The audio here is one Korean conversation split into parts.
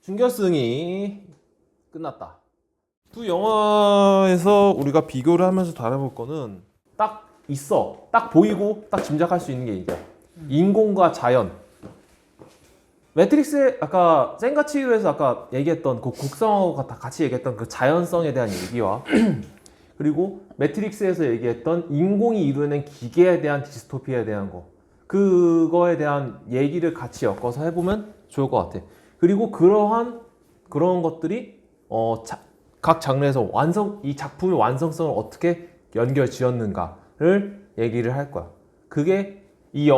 준결승이 끝났다. 두 영화에서 우리가 비교를 하면서 다뤄볼 거는 딱 있어. 딱 보이고 딱 짐작할 수 있는 게 이게 인공과 자연. 매트릭스에 아까 센과 치히로에서 아까 얘기했던 그 국성하고 다 같이 얘기했던 그 자연성에 대한 얘기와 그리고 매트릭스에서 얘기했던 인공이 이루어낸 기계에 대한 디스토피아에 대한 거, 그거에 대한 얘기를 같이 엮어서 해보면 좋을 것 같아. 그리고 그런 것들이 각 장르에서 이 작품의 완성성을 어떻게 연결 지었는가를 얘기를 할 거야. 그게 이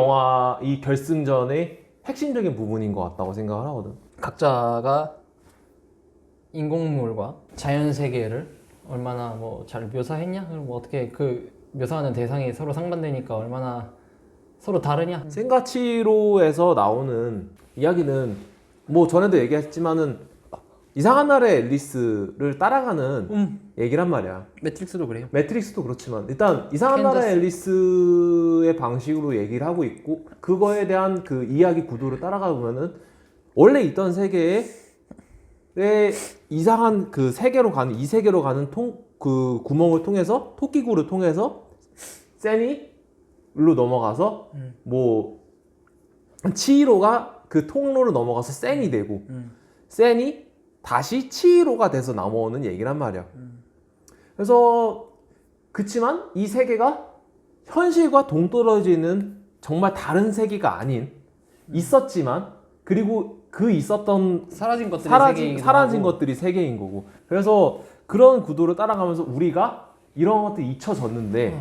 결승전의 핵심적인 부분인 것 같다고 생각을 하거든. 각자가 인공물과 자연 세계를 얼마나 뭐 잘 묘사했냐? 그리고 뭐 어떻게 그 묘사하는 대상이 서로 상반되니까 얼마나 서로 다르냐? 센과 치히로에서 나오는 이야기는 뭐 전에도 얘기했지만은 이상한 나라의 앨리스를 따라가는 얘기란 말이야. 매트릭스도 그래요. 매트릭스도 그렇지만 일단 이상한 나라의 앨리스의 방식으로 얘기를 하고 있고 그거에 대한 그 이야기 구도를 따라가 보면은 원래 있던 세계에 이상한 그 세계로 가는 이 세계로 가는 그 구멍을 통해서 토끼구를 통해서 세니 로 넘어가서 뭐 치히로가 그 통로를 넘어가서 센이 되고 센이 다시 치히로가 돼서 나오는 얘기란 말이야. 그래서 그치만 이 세계가 현실과 동떨어지는 정말 다른 세계가 아닌 있었지만 그리고 그 있었던 사라진 것들이 사라진 것들이 세계인 거고 그래서 그런 구도를 따라가면서 우리가 이런 것들이 잊혀졌는데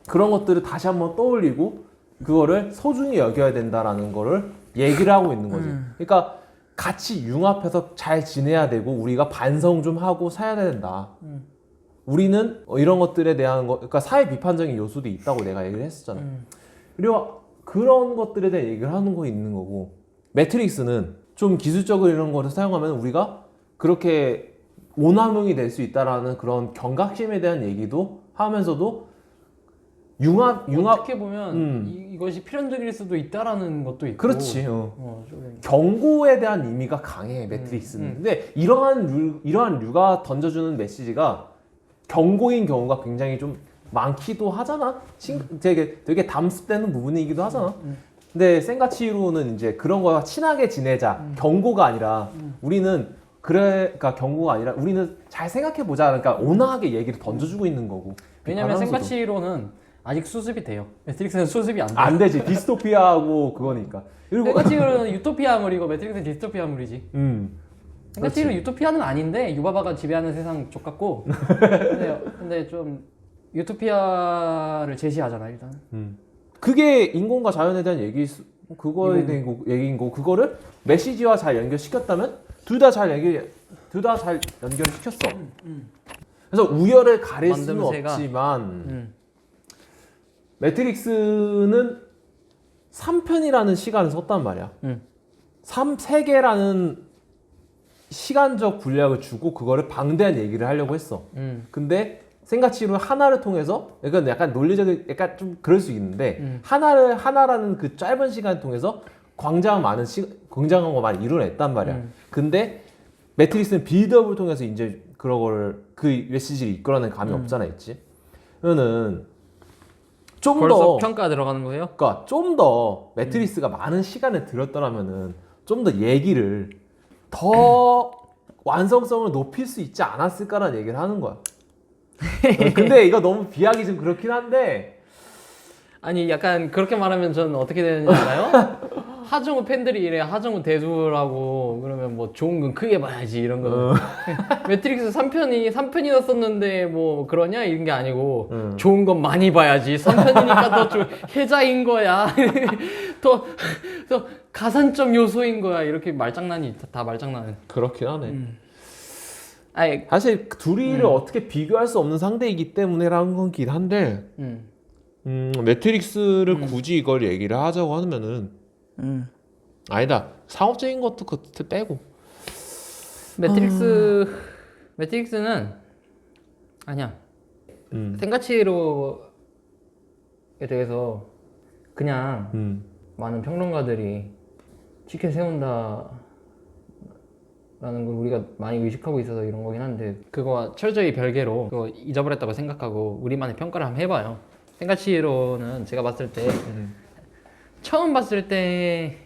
그런 것들을 다시 한번 떠올리고 그거를 소중히 여겨야 된다라는 거를 얘기를 하고 있는 거지. 그러니까 같이 융합해서 잘 지내야 되고 우리가 반성 좀 하고 살아야 된다. 우리는 이런 것들에 대한 그러니까 사회 비판적인 요소도 있다고 내가 얘기를 했었잖아. 그리고 그런 것들에 대한 얘기를 하는 거 있는 거고 매트릭스는 좀 기술적으로 이런 거를 사용하면 우리가 그렇게 오남용이 될 수 있다라는 그런 경각심에 대한 얘기도 하면서도 어떻게 보면 이것이 필연적일 수도 있다라는 것도 있고. 그렇지. 경고에 대한 의미가 강해 매트릭스는. 근데 이러한 류가 던져주는 메시지가 경고인 경우가 굉장히 좀 많기도 하잖아. 되게 담습되는 부분이기도 하잖아. 근데 센과 치히로는 이제 그런 거와 친하게 지내자. 경고가 아니라 우리는 그러니까 경고가 아니라 우리는 잘 생각해 보자. 그러니까 온화하게 얘기를 던져주고 있는 거고. 왜냐면 센과 치히로는 아직 수습이 돼요. 매트릭스는 수습이 안 돼. 안 되지. 디스토피아하고 그거니까. 그리고 센과 치히로는 유토피아물이고 매트릭스는 디스토피아물이지. 센과 치히로 유토피아는 아닌데 유바바가 지배하는 세상 족같고 근데 좀 유토피아를 제시하잖아 일단. 그게 인공과 자연에 대한 그거에 대한 얘기인 거고 그거를 메시지와 잘 연결시켰다면 둘 다 잘 연결을 시켰어. 그래서 우열을 가릴 수는 없지만 매트릭스는 3편이라는 시간을 썼단 말이야. 3개라는 시간적 분량을 주고 그거를 방대한 얘기를 하려고 했어. 근데 센과 치히로는 하나를 통해서 이건 약간 논리적인 약간 좀 그럴 수 있는데 하나라는 그 짧은 시간을 통해서 굉장한 거 많이 이뤄냈단 말이야. 근데 매트릭스는 빌드업을 통해서 이제 그 메시지를 이끌어낸 감이 없잖아 있지. 그러면은 좀 벌써 더 평가 들어가는 거예요? 그러니까 좀 더 매트릭스가 많은 시간을 들였더라면은 좀 더 얘기를 더 완성성을 높일 수 있지 않았을까라는 얘기를 하는 거야. 근데 이거 너무 비하기 좀 그렇긴 한데 아니 약간 그렇게 말하면 전 어떻게 되는지 알아요? 하정우 팬들이 이래 하정우 대두라고 그러면 뭐 좋은 건 크게 봐야지 이런 거. 매트릭스 3편이나 썼는데 뭐 그러냐 이런 게 아니고 좋은 건 많이 봐야지 3편이니까 더 좀 혜자인 거야. 더 가산점 요소인 거야. 이렇게 말장난이 다 말장난은. 그렇긴 하네. 아니 사실 둘이를 어떻게 비교할 수 없는 상대이기 때문에라는 건긴 한데 매트릭스를 굳이 이걸 얘기를 하자고 하면은 아니다. 상업적인 것도 그때 빼고 매트릭스는 아니야. 센과 치히로에 대해서 그냥 많은 평론가들이 치켜 세운다 라는 걸 우리가 많이 의식하고 있어서 이런 거긴 한데 그거와 철저히 별개로 그거 잊어버렸다고 생각하고 우리만의 평가를 한번 해봐요. 생가치로는 제가 봤을 때 처음 봤을 때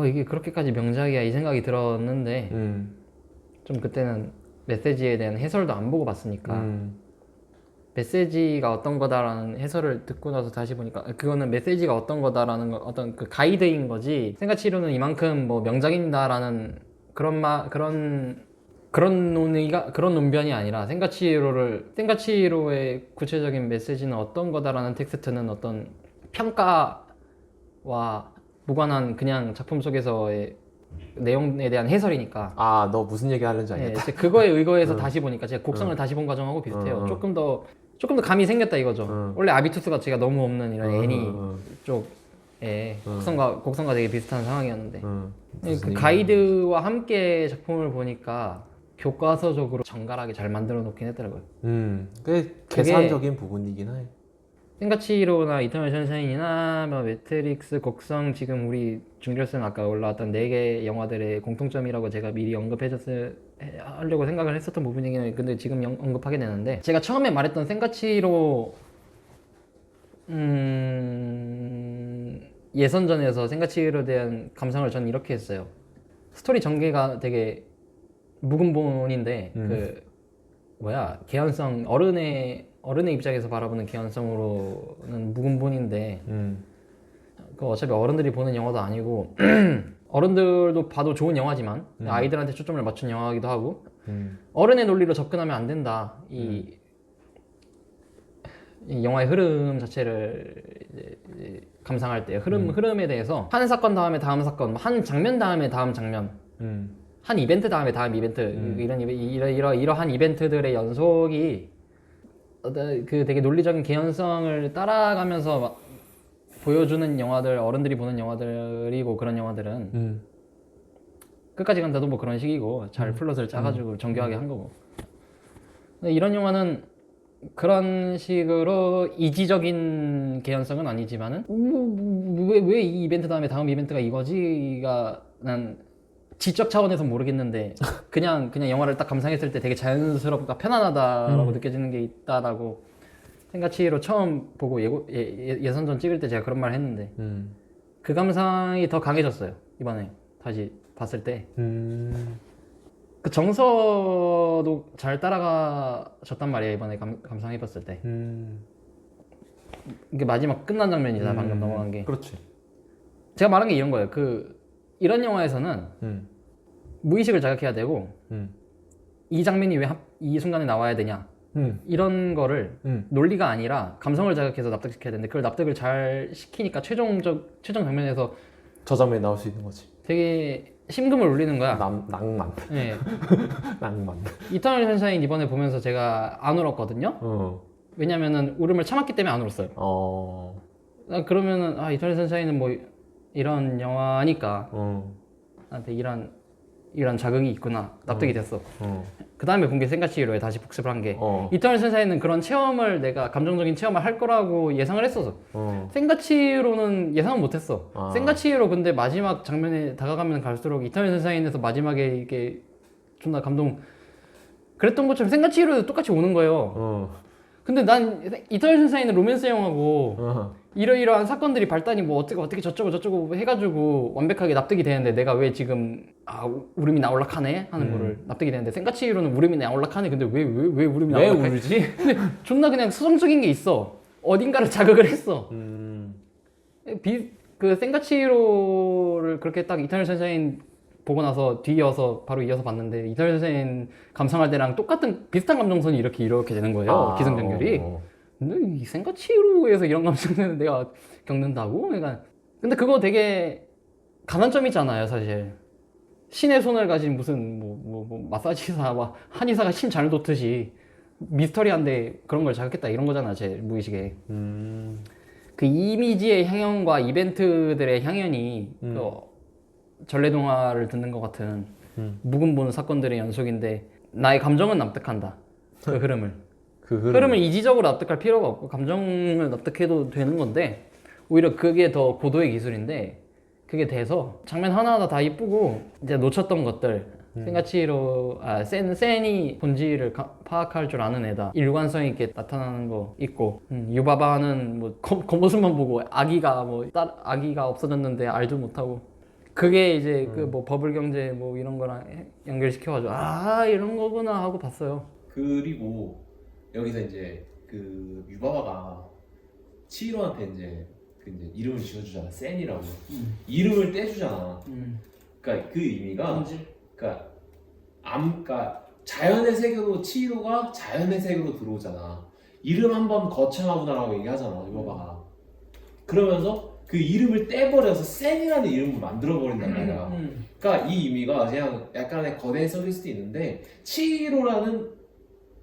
이게 그렇게까지 명작이야 이 생각이 들었는데 좀 그때는 메시지에 대한 해설도 안 보고 봤으니까 메시지가 어떤 거다라는 해설을 듣고 나서 다시 보니까 그거는 메시지가 어떤 거다라는 거, 어떤 그 가이드인 거지 생가치로는 이만큼 뭐 명작입니다라는 그런 논의가 그런 논변이 아니라 생가치로의 구체적인 메시지는 어떤 거다라는 텍스트는 어떤 평가와 무관한 그냥 작품 속에서의 내용에 대한 해설이니까 아, 너 무슨 얘기 하는지 알겠다. 이제 그거에 의거해서 다시 보니까 제가 곡성을 다시 본 과정하고 비슷해요. 조금 더 감이 생겼다 이거죠. 원래 아비투스가 제가 너무 없는 이런 애니 쪽에 곡성과 되게 비슷한 상황이었는데 그 가이드와 함께 작품을 보니까 교과서적으로 정갈하게 잘 만들어 놓긴 했더라고요. 그게 계산적인 부분이긴 해. 생가치로나 이터널 선샤인이나 뭐 매트릭스, 곡성 지금 우리 중결선 아까 올라왔던 4개 영화들의 공통점이라고 제가 미리 하려고 생각을 했었던 부분이긴 해요. 근데 지금 언급하게 되는데 제가 처음에 말했던 생가치로 예선전에서 생가치로에 대한 감상을 저는 이렇게 했어요. 스토리 전개가 되게 묵은본인데 개연성 어른의 입장에서 바라보는 개연성으로는 묵은본인데 그 어차피 어른들이 보는 영화도 아니고 어른들도 봐도 좋은 영화지만 아이들한테 초점을 맞춘 영화이기도 하고 어른의 논리로 접근하면 안 된다. 이 영화의 흐름 자체를 이제 감상할 때 흐름에 대해서 한 사건 다음에 다음 사건, 한 장면 다음에 다음 장면, 한 이벤트 다음에 다음 이벤트 이러한 이벤트들의 연속이 그 되게 논리적인 개연성을 따라가면서 보여주는 영화들, 어른들이 보는 영화들이고 그런 영화들은 끝까지 간다도 뭐 그런 식이고 잘 플롯을 짜가지고 정교하게 한 거고. 근데 이런 영화는 그런 식으로 이지적인 개연성은 아니지만은 왜 이 이벤트 다음에 다음 이벤트가 이거지가 난 지적 차원에서 모르겠는데 그냥 영화를 딱 감상했을 때 되게 자연스럽고 편안하다라고 느껴지는 게 있다라고 생가치로 처음 보고 예선전 찍을 때 제가 그런 말을 했는데 그 감상이 더 강해졌어요. 이번에 다시 봤을 때 그 정서도 잘 따라가졌단 말이에요. 이번에 감상해봤을 때 이게 마지막 끝난 장면이잖아. 방금 넘어간 게. 그렇지. 제가 말한 게 이런 거예요. 이런 영화에서는 무의식을 자극해야 되고 이 장면이 왜 이 순간에 나와야 되냐 이런 거를 논리가 아니라 감성을 자극해서 납득시켜야 되는데 그걸 납득을 잘 시키니까 최종 장면에서 저 장면이 나올 수 있는 거지. 되게 심금을 울리는 거야. 낭만. 네. 낭만. 이터널 선샤인 이번에 보면서 제가 안 울었거든요. 왜냐면은 울음을 참았기 때문에 안 울었어요. 그러면은 이터널 선샤인은 뭐 이런 영화니까 나한테 이런 자극이 있구나 납득이 됐어. 그 다음에 본 게 생가치로에 다시 복습을 한 게 이터널 선샤인은 그런 체험을 내가 감정적인 체험을 할 거라고 예상을 했어서 생가치로는 예상은 못했어. 생가치로 근데 마지막 장면에 다가가면 갈수록 이터널 선샤인에서 마지막에 이게 존나 감동 그랬던 것처럼 생가치로도 똑같이 오는 거예요. 근데 난 이터널 선샤인은 로맨스 영화고 이러이러한 사건들이 발단이 뭐 어떻게 저쩌고 해가지고 완벽하게 납득이 되는데 내가 왜 지금 울음이 나올락하네 하는 거를 납득이 되는데 생가치로는 울음이 나올락하네. 근데 왜 울음이 나올락해? 왜 울지? 근데 존나 그냥 수성적인 게 있어. 어딘가를 자극을 했어. 그 생가치로를 그렇게 딱 이터널 선샤인 보고 나서 바로 이어서 봤는데 이터널 선샤인 감상할 때랑 비슷한 감정선이 이렇게 되는 거예요. 기승전결이. 근데 이 생가치로에서 이런 감정을 내가 겪는다고? 그러니까 근데 그거 되게 가산점이잖아요, 사실. 신의 손을 가진 무슨 뭐 마사지사, 한의사가 침 잘 놓듯이 미스터리한데 그런 걸 자극했다 이런 거잖아, 제 무의식에. 그 이미지의 향연과 이벤트들의 향연이 그 전래동화를 듣는 것 같은 묵은본 사건들의 연속인데 나의 감정은 납득한다. 그 흐름을 이지적으로 납득할 필요가 없고 감정을 납득해도 되는 건데 오히려 그게 더 고도의 기술인데 그게 돼서 장면 하나하나 다 이쁘고 이제 놓쳤던 것들 센가치히로 센이 본질을 파악할 줄 아는 애다. 일관성 있게 나타나는 거 있고 유바바는 뭐 겉모습만 보고 아기가 없어졌는데 알도 못하고 그게 이제 그 뭐 버블 경제 뭐 이런 거랑 연결시켜가지고 이런 거구나 하고 봤어요. 그리고 여기서 이제 그 유바바가 치히로한테 이제 이름을 지어주잖아. 센이라고. 이름을 떼주잖아. 그러니까 그 의미가 그러니까 자연의 세계로 치히로가 자연의 세계로 들어오잖아. 이름 한번 거창하구나라고 얘기하잖아. 유바바가. 그러면서 그 이름을 떼버려서 센이라는 이름을 만들어버린단 말이야. 그러니까 이 의미가 그냥 약간의 거대성일 수도 있는데 치히로라는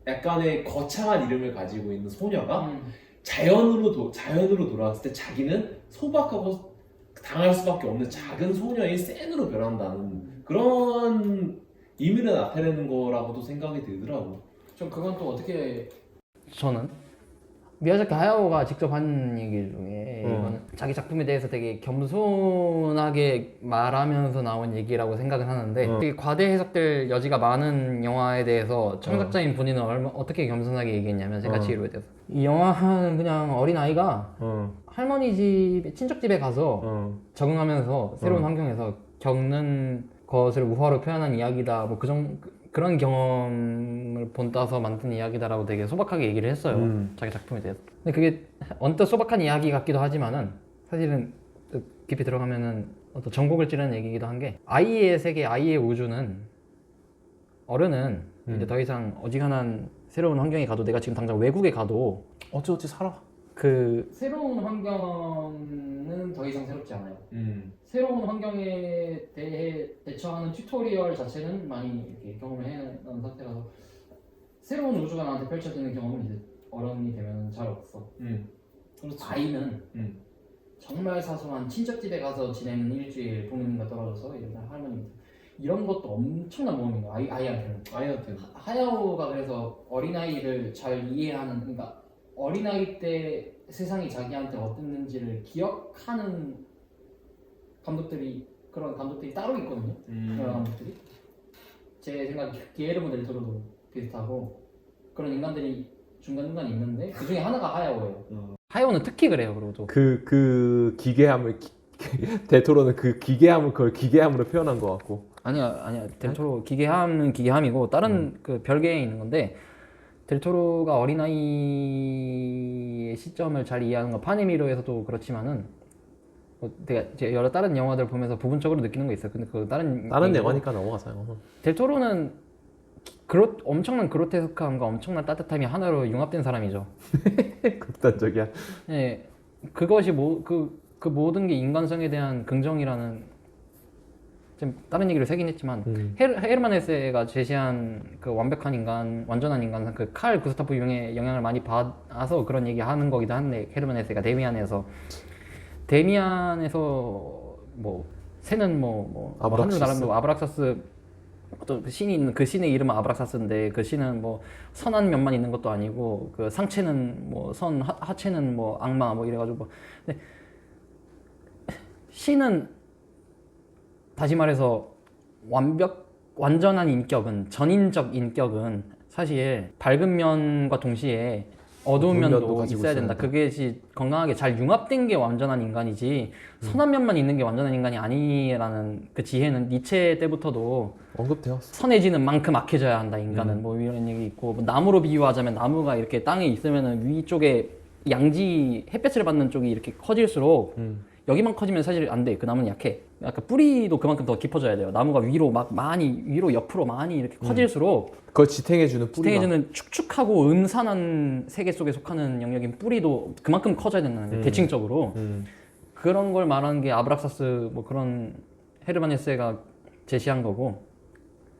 약간의 거창한 이름을 가지고 있는 소녀가 자연으로 돌아왔을 때 자기는 소박하고 당할 수밖에 없는 작은 소녀의 센으로 변한다는 그런 의미를 나타내는 거라고도 생각이 들더라고. 좀 그건 또 어떻게 저는 미야자키 하야오가 직접 한 얘기 중에 이거는 자기 작품에 대해서 되게 겸손하게 말하면서 나온 얘기라고 생각은 하는데 되게 과대 해석될 여지가 많은 영화에 대해서 창작자인 본인은 어떻게 겸손하게 얘기했냐면 센가치히로에 대해서 이 영화는 그냥 어린아이가 할머니 집, 친척 집에 가서 적응하면서 새로운 환경에서 겪는 것을 우화로 표현한 이야기다 뭐 그런 경험을 본따서 만든 이야기다라고 되게 소박하게 얘기를 했어요. 자기 작품에 대해서. 근데 그게 언뜻 소박한 이야기 같기도 하지만은 사실은 깊이 들어가면은 어떤 전곡을 찌르는 얘기이기도 한 게 아이의 세계, 아이의 우주는 어른은 이제 더 이상 어지간한 새로운 환경에 가도 내가 지금 당장 외국에 가도 어찌어찌 살아. 그 새로운 환경은 더 이상 새롭지 않아요. 새로운 환경에 대해 대처하는 튜토리얼 자체는 많이 이렇게 경험을 해놓은 상태라서 새로운 우주가 나한테 펼쳐지는 경험은 이제 어른이 되면 잘 없어. 그렇죠. 아이는 정말 사소한 친척집에 가서 지내는 일주일 부모님과 떨어져서 할머니 이런 것도 엄청난 모험인 거야. 아이한테는. 하야오가 그래서 어린아이를 잘 이해하는 그러니까 어린아이 때 세상이 자기한테 어땠는지를 기억하는 그런 감독들이 따로 있거든요. 그런 감독들이 제 생각에 기에르모 델 토로도 비슷하고 그런 인간들이 중간중간 있는데 그 중에 하나가 하야오예요. 하야오는 특히 그래요. 그리고 그 기괴함을 데토로는 그 기괴함을 그걸 기괴함으로 표현한 것 같고. 아니야 델토로 기괴함은 기괴함이고 다른 그 별개에 있는 건데 델토로가 어린아이의 시점을 잘 이해하는 건 파네미로에서도 그렇지만은 내가 여러 다른 영화들 보면서 부분적으로 느끼는 거 있어요. 근데 그 다른 영화니까 넘어가서요. 델토로는 엄청난 그로테스크함과 엄청난 따뜻함이 하나로 융합된 사람이죠. 극단적이야. 네, 그것이 그 모든 게 인간성에 대한 긍정이라는 좀 다른 얘기를 세긴 했지만 헤르만 헤세가 제시한 그 완벽한 인간, 완전한 인간, 그 칼 구스타프 융의 영향을 많이 받아서 그런 얘기 하는 거기도 한데 헤르만 헤세가 데미안에서 뭐 새는 하늘 나라는 아브락사스 또 신이 있는 그 신의 이름은 아브락사스인데 그 신은 뭐 선한 면만 있는 것도 아니고 그 상체는 뭐 선, 하체는 뭐 악마 뭐 이래가지고 근데 신은 다시 말해서 완전한 인격은 전인적 인격은 사실 밝은 면과 동시에 어두운 면도 있어야 된다. 그게 건강하게 잘 융합된 게 완전한 인간이지 선한 면만 있는 게 완전한 인간이 아니라는 그 지혜는 니체 때부터도 언급되었어. 선해지는 만큼 악해져야 한다. 인간은 뭐 이런 얘기 있고 뭐 나무로 비유하자면 나무가 이렇게 땅에 있으면은 위쪽에 양지 햇볕을 받는 쪽이 이렇게 커질수록 여기만 커지면 사실 안 돼. 그 나무는 약해. 약간 뿌리도 그만큼 더 깊어져야 돼요. 나무가 위로 옆으로 많이 이렇게 커질수록 그걸 지탱해주는 뿌리가 지탱해주는 축축하고 음산한 세계 속에 속하는 영역인 뿌리도 그만큼 커져야 된다는 대칭적으로 그런 걸 말하는 게 아브락사스 뭐 그런 헤르만 헤세가 제시한 거고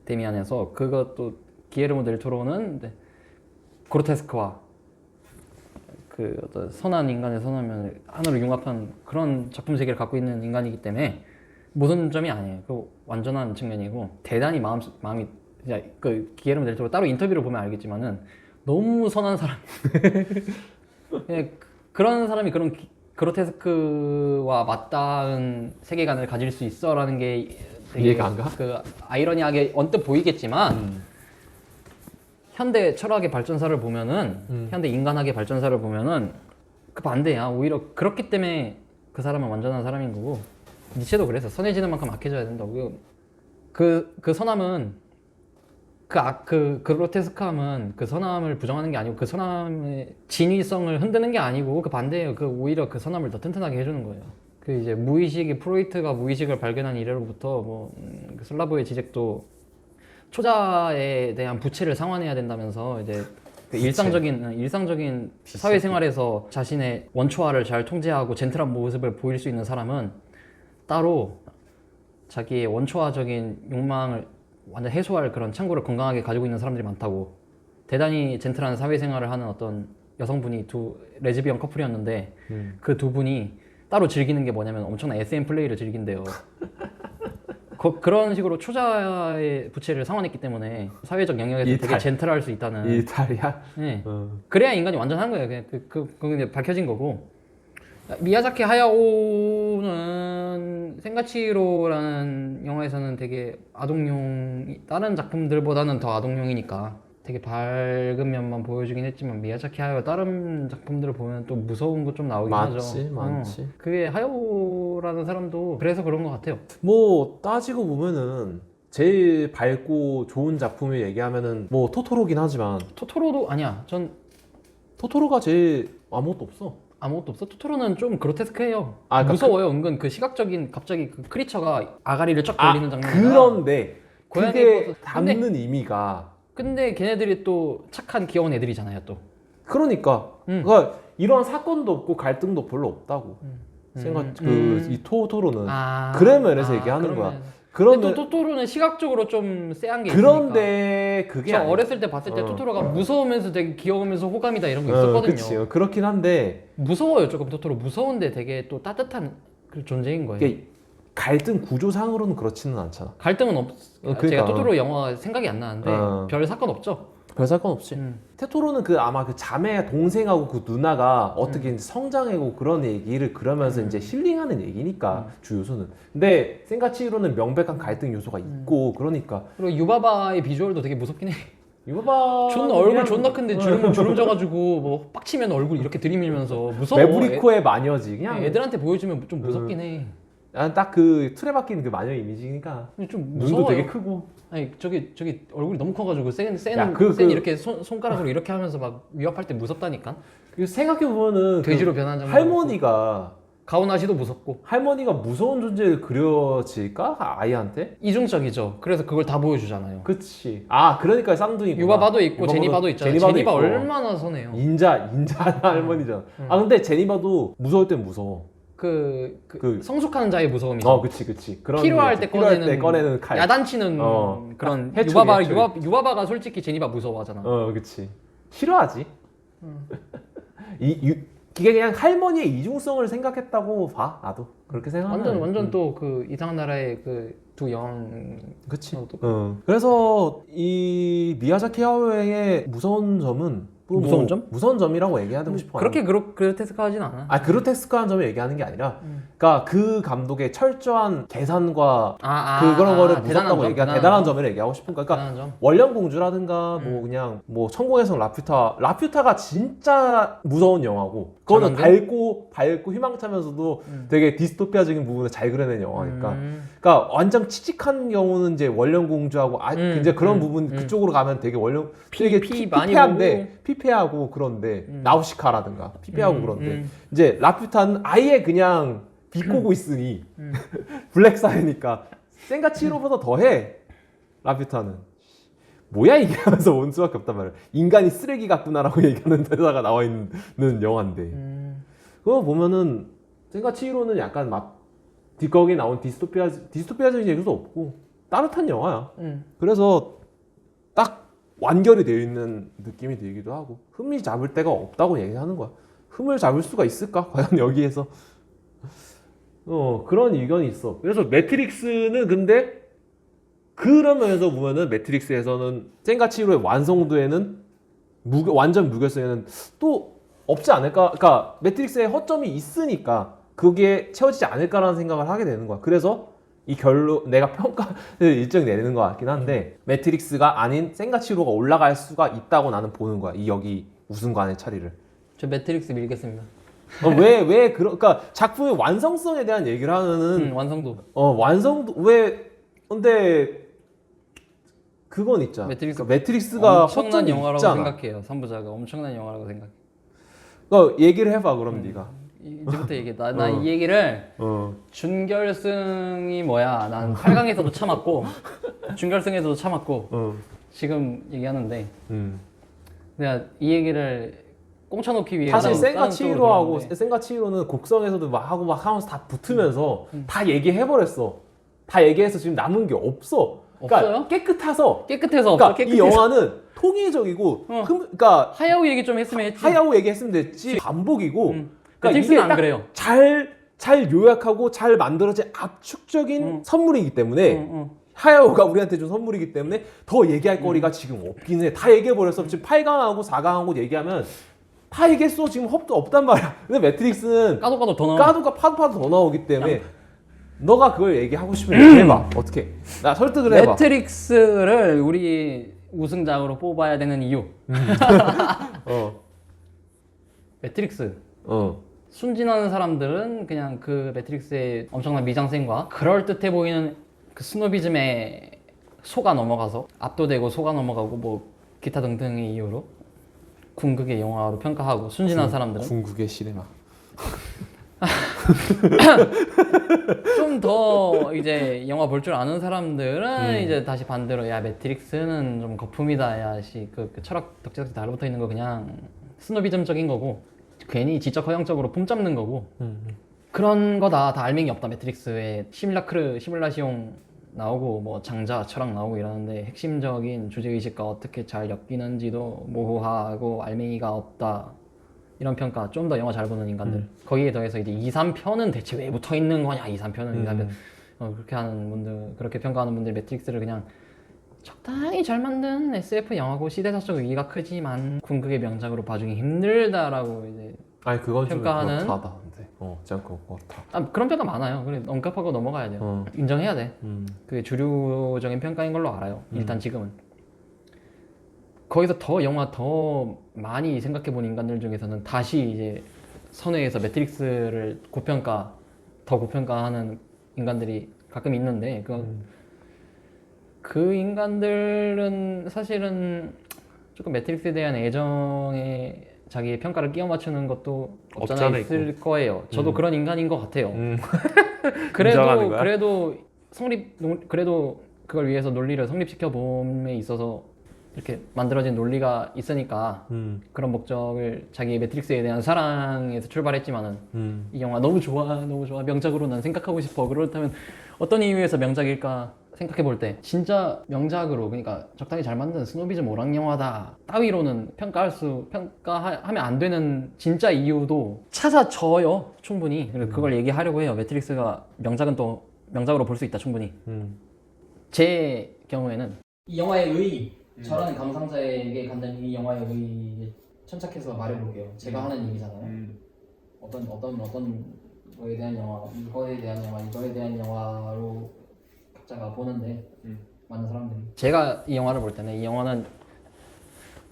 데미안에서 그것도 기에르모 델 토로는 그로테스크와 그 어떤 선한 인간의 선한 면을 하나로 융합한 그런 작품 세계를 갖고 있는 인간이기 때문에 모든 점이 아니에요. 그 완전한 측면이고 대단히 마음이 그 기에르모 델 토로 따로 인터뷰를 보면 알겠지만은 너무 선한 사람. 그런 사람이 그런 그로테스크와 맞닿은 세계관을 가질 수 있어라는 게 되게 이해가 안 가? 그 아이러니하게 언뜻 보이겠지만 현대 철학의 발전사를 보면은 현대 인간학의 발전사를 보면은 그 반대야. 오히려 그렇기 때문에 그 사람은 완전한 사람인 거고 니체도 그래서 선해지는 만큼 악해져야 된다고. 그 선함은 그 그로테스크함은 그 선함을 부정하는 게 아니고 그 선함의 진위성을 흔드는 게 아니고 그 반대예요. 그 오히려 그 선함을 더 튼튼하게 해주는 거예요. 그 이제 무의식이 프로이트가 무의식을 발견한 이래로부터 그 슬라브의 지적도 초자에 대한 부채를 상환해야 된다면서 이제 그 일상적인 사회생활에서 자신의 원초화를 잘 통제하고 젠틀한 모습을 보일 수 있는 사람은 따로 자기의 원초화적인 욕망을 완전 해소할 그런 창구를 건강하게 가지고 있는 사람들이 많다고. 대단히 젠틀한 사회생활을 하는 어떤 여성분이 두 레즈비언 커플이었는데 그 두 분이 따로 즐기는 게 뭐냐면 엄청난 SM 플레이를 즐긴대요. 그런 식으로 초자의 부채를 상환했기 때문에 사회적 영역에서 되게 젠틀할 수 있다는. 이탈이야? 네. 그래야 인간이 완전한 거예요. 그냥 그건 이제 밝혀진 거고. 미야자키 하야오는 센가치히로라는 영화에서는 되게 아동용, 다른 작품들보다는 더 아동용이니까 되게 밝은 면만 보여주긴 했지만 미야자키 하야오 다른 작품들을 보면 또 무서운 거 좀 나오긴 하죠. 많지. 그게 하야오라는 사람도 그래서 그런 것 같아요. 뭐 따지고 보면은 제일 밝고 좋은 작품을 얘기하면은 뭐 토토로긴 하지만 토토로도 아니야. 전 토토로가 제일 아무것도 없어. 아무것도 없어. 토토로는 좀 그로테스크해요. 그러니까 무서워요. 은근 그 시각적인 갑자기 그 크리처가 아가리를 쫙 벌리는 장면이. 그런데 고양이 그게 버섯- 담는 의미가 근데 걔네들이 또 착한 귀여운 애들이잖아요. 또. 그러니까 그러니까 이런 사건도 없고 갈등도 별로 없다고 생각 이 토토로는 그런 면에서 얘기하는 거야. 근데 또 토토로는 시각적으로 좀 쎄한 게 그런데 있으니까. 그게 저 아니야. 어렸을 때 봤을 때 토토로가 무서우면서 되게 귀여우면서 호감이다 이런 거 있었거든요. 그치. 그렇긴 한데 무서워요. 조금 토토로 무서운데 되게 또 따뜻한 그 존재인 거예요. 이게 갈등 구조상으로는 그렇지는 않잖아. 갈등은 그러니까. 제가 토토로 영화 생각이 안 나는데 별 사건 없죠. 별 사건 없지. 테토로는 아마 그 자매 동생하고 그 누나가 어떻게 이제 성장하고 그런 얘기를 그러면서 이제 힐링하는 얘기니까 주 요소는. 근데 센가치히로는 명백한 갈등 요소가 있고 그러니까. 그리고 유바바의 비주얼도 되게 무섭긴 해. 유바바 존나 얼굴 존나 큰데 주름져가지고 뭐 빡치면 얼굴 이렇게 들이밀면서 무서워. 메브리코의 마녀지 그냥. 애들한테 보여주면 좀 무섭긴 해. 딱 그 틀에 박힌 그 마녀 이미지니까. 좀 무서워요. 눈도 되게 크고. 아니 저기 얼굴이 너무 커가지고 센 이렇게 손가락으로 이렇게 하면서 막 위협할 때 무섭다니까. 생각해 보면은 돼지로 변한 장면. 할머니가 가오나시도 무섭고. 할머니가 무서운 존재를 그려질까 아이한테? 이중적이죠. 그래서 그걸 다 보여주잖아요. 그치. 그러니까 쌍둥이. 유바바도 있고 제니바도 있잖아요. 제니바 얼마나 선해요. 인자 할머니잖아. 근데 제니바도 무서울 땐 무서워. 성숙하는 자의 무서움이죠. 그치. 필요할 때 꺼내는 칼. 야단치는 그런 유바바가 솔직히 제니바 무서워하잖아. 그치. 싫어하지. 이게 그냥 할머니의 이중성을 생각했다고 봐. 나도 그렇게 생각해. 완전 또 그 이상한 나라의 그 두 영. 그치. 그래서 이 미야자키 하야오의 무서운 점은 무서운 점? 무서운 점이라고 얘기하고 싶어. 그렇게 그로테스크하진 않아. 그로테스크한 점을 얘기하는 게 아니라, 그러니까 그 감독의 철저한 계산과 그런 거를 무섭다고 대단한 점을 얘기하고 싶은 거야. 그러니까 월령공주라든가 뭐 그냥 뭐 천공의 성 라퓨타가 진짜 무서운 영화고, 그거는 밝고 희망차면서도 되게 디스토피아적인 부분을 잘 그려낸 영화니까. 그러니까 완전 치직한 경우는 이제 월령공주하고 이제 그런 부분 그쪽으로 가면 되게 되게 피폐한데 피폐하고 그런데 나우시카라든가 피폐하고 그런데 이제 라퓨타는 아예 그냥 비꼬고 있으니 블랙사이니까 센가치히로보다 더해. 라퓨타는 뭐야 이게 하면서 온 수밖에 없단 말이야. 인간이 쓰레기 같구나라고 얘기하는 대사가 나와 있는 영화인데 그거 보면은 센가치히로는 약간 막 거기 나온 디스토피아적인 얘기도 없고 따뜻한 영화야. 그래서 딱 완결이 되어 있는 느낌이 들기도 하고 흠이 잡을 데가 없다고 얘기하는 거야. 흠을 잡을 수가 있을까? 과연 여기에서 그런 의견이 있어. 그래서 매트릭스는 근데 그런 면에서 보면은 매트릭스에서는 센가치히로의 완성도에는 완전 무결성에는 또 없지 않을까? 그러니까 매트릭스에 허점이 있으니까 그게 채워지지 않을까라는 생각을 하게 되는 거야. 그래서 이 결론 내가 평가를 일정 내리는 것 같긴 한데 매트릭스가 아닌 센과 치히로가 올라갈 수가 있다고 나는 보는 거야. 이 여기 우승관의 차리를. 저 매트릭스 밀겠습니다. 왜 그러니까 작품의 완성성에 대한 얘기를 하면은 완성도. 완성도 왜 근데 그건 있잖아. 매트릭스가 엄청난 허점이 영화라고 있잖아. 생각해요. 3부작가 엄청난 영화라고 생각해. 얘기를 해봐 그럼 네가. 이제부터 얘기해. 나 이 얘기를 준결승이 뭐야? 난 8강에서도 참았고 준결승에서도 참았고 지금 얘기하는데 내가 이 얘기를 꽁쳐놓기 위해 사실 다른 센과 쪽으로 치히로하고 들어갔는데 센과 치히로는 곡성에서도 막 하고 막 하면서 다 붙으면서 다 얘기해버렸어. 다 얘기해서 지금 남은 게 없어. 그러니까 없어요? 깨끗해서. 깨끗해서 그러니까 없어. 깨끗해서. 이 영화는 통일적이고 그러니까 하야오 얘기 좀 했으면 했지. 하야오 얘기했으면 됐지 반복이고. 그러니까 매트릭스는 이게 안 딱 그래요. 잘 요약하고 잘 만들어진 압축적인 선물이기 때문에 하야오가 우리한테 준 선물이기 때문에 더 얘기할 거리가 지금 없긴 해. 다 얘기해버렸어. 지금 8강하고 4강하고 얘기하면 다 얘기했어. 지금 헛도 없단 말이야. 근데 매트릭스는 까도 더 나와. 까도가 파도 더 나오기 때문에 너가 그걸 얘기하고 싶으면 얘기해봐. 어떻게? 나 설득을 해봐. 매트릭스를 우리 우승작으로 뽑아야 되는 이유. 매트릭스. 순진한 사람들은 그냥 그 매트릭스의 엄청난 미장센과 그럴듯해 보이는 그 스노비즘에 속아 넘어가서 압도되고 속아 넘어가고 뭐 기타 등등의 이유로 궁극의 영화로 평가하고 순진한 사람들은 궁극의 시네마. 좀 더 이제 영화 볼 줄 아는 사람들은 이제 다시 반대로 야 매트릭스는 좀 거품이다 야씨 그 철학 덕지덕지 달라붙어 있는 거 그냥 스노비즘적인 거고 괜히 지적 허영적으로 폼 잡는 거고 그런 거다 다 알맹이 없다. 매트릭스에 시뮬라시옹 나오고 뭐 장자 철학 나오고 이러는데 핵심적인 주제의식과 어떻게 잘 엮이는지도 모호하고 알맹이가 없다. 이런 평가. 좀 더 영화 잘 보는 인간들. 거기에 더해서 이제 2, 3편은 대체 왜 붙어 있는 거냐. 2, 3편은 2, 3편. 그렇게 하는 분들, 그렇게 평가하는 분들 매트릭스를 그냥 적당히 잘 만든 SF 영화고 시대사적 의의가 크지만 궁극의 명작으로 봐주기 힘들다라고 이제 아니 그건 평가하는? 좀 그렇다. 근데 진짜 그렇다. 그런 평가 많아요. 그래 언급하고 넘어가야 돼요. 인정해야 돼. 그게 주류적인 평가인 걸로 알아요. 일단 지금은. 거기서 더 영화 더 많이 생각해 본 인간들 중에서는 다시 이제 선회에서 매트릭스를 더 고평가하는 인간들이 가끔 있는데 그 인간들은 사실은 조금 매트릭스에 대한 애정에 자기의 평가를 끼워 맞추는 것도 없잖아 있을 거예요. 저도 그런 인간인 것 같아요. 그래도 그걸 위해서 논리를 성립시켜 봄에 있어서 이렇게 만들어진 논리가 있으니까 그런 목적을 자기 매트릭스에 대한 사랑에서 출발했지만은 이 영화 너무 좋아 명작으로 난 생각하고 싶어. 그렇다면 어떤 이유에서 명작일까 생각해 볼 때 진짜 명작으로 그러니까 적당히 잘 만든 스노비즘 오락 영화다 따위로는 평가하면 안 되는 진짜 이유도 찾아져요. 충분히. 그래서 그걸 얘기하려고 해요. 매트릭스가 명작은 또 명작으로 볼 수 있다. 충분히. 제 경우에는 이 영화의 의의 저라는 감상자에게 갖는 이 영화의 의의에 천착해서 말해볼게요. 제가 하는 얘기잖아요. 어떤 거에 대한 영화, 이거에 대한 영화로 각자가 보는데 많은 사람들이 제가 이 영화를 볼 때는 이 영화는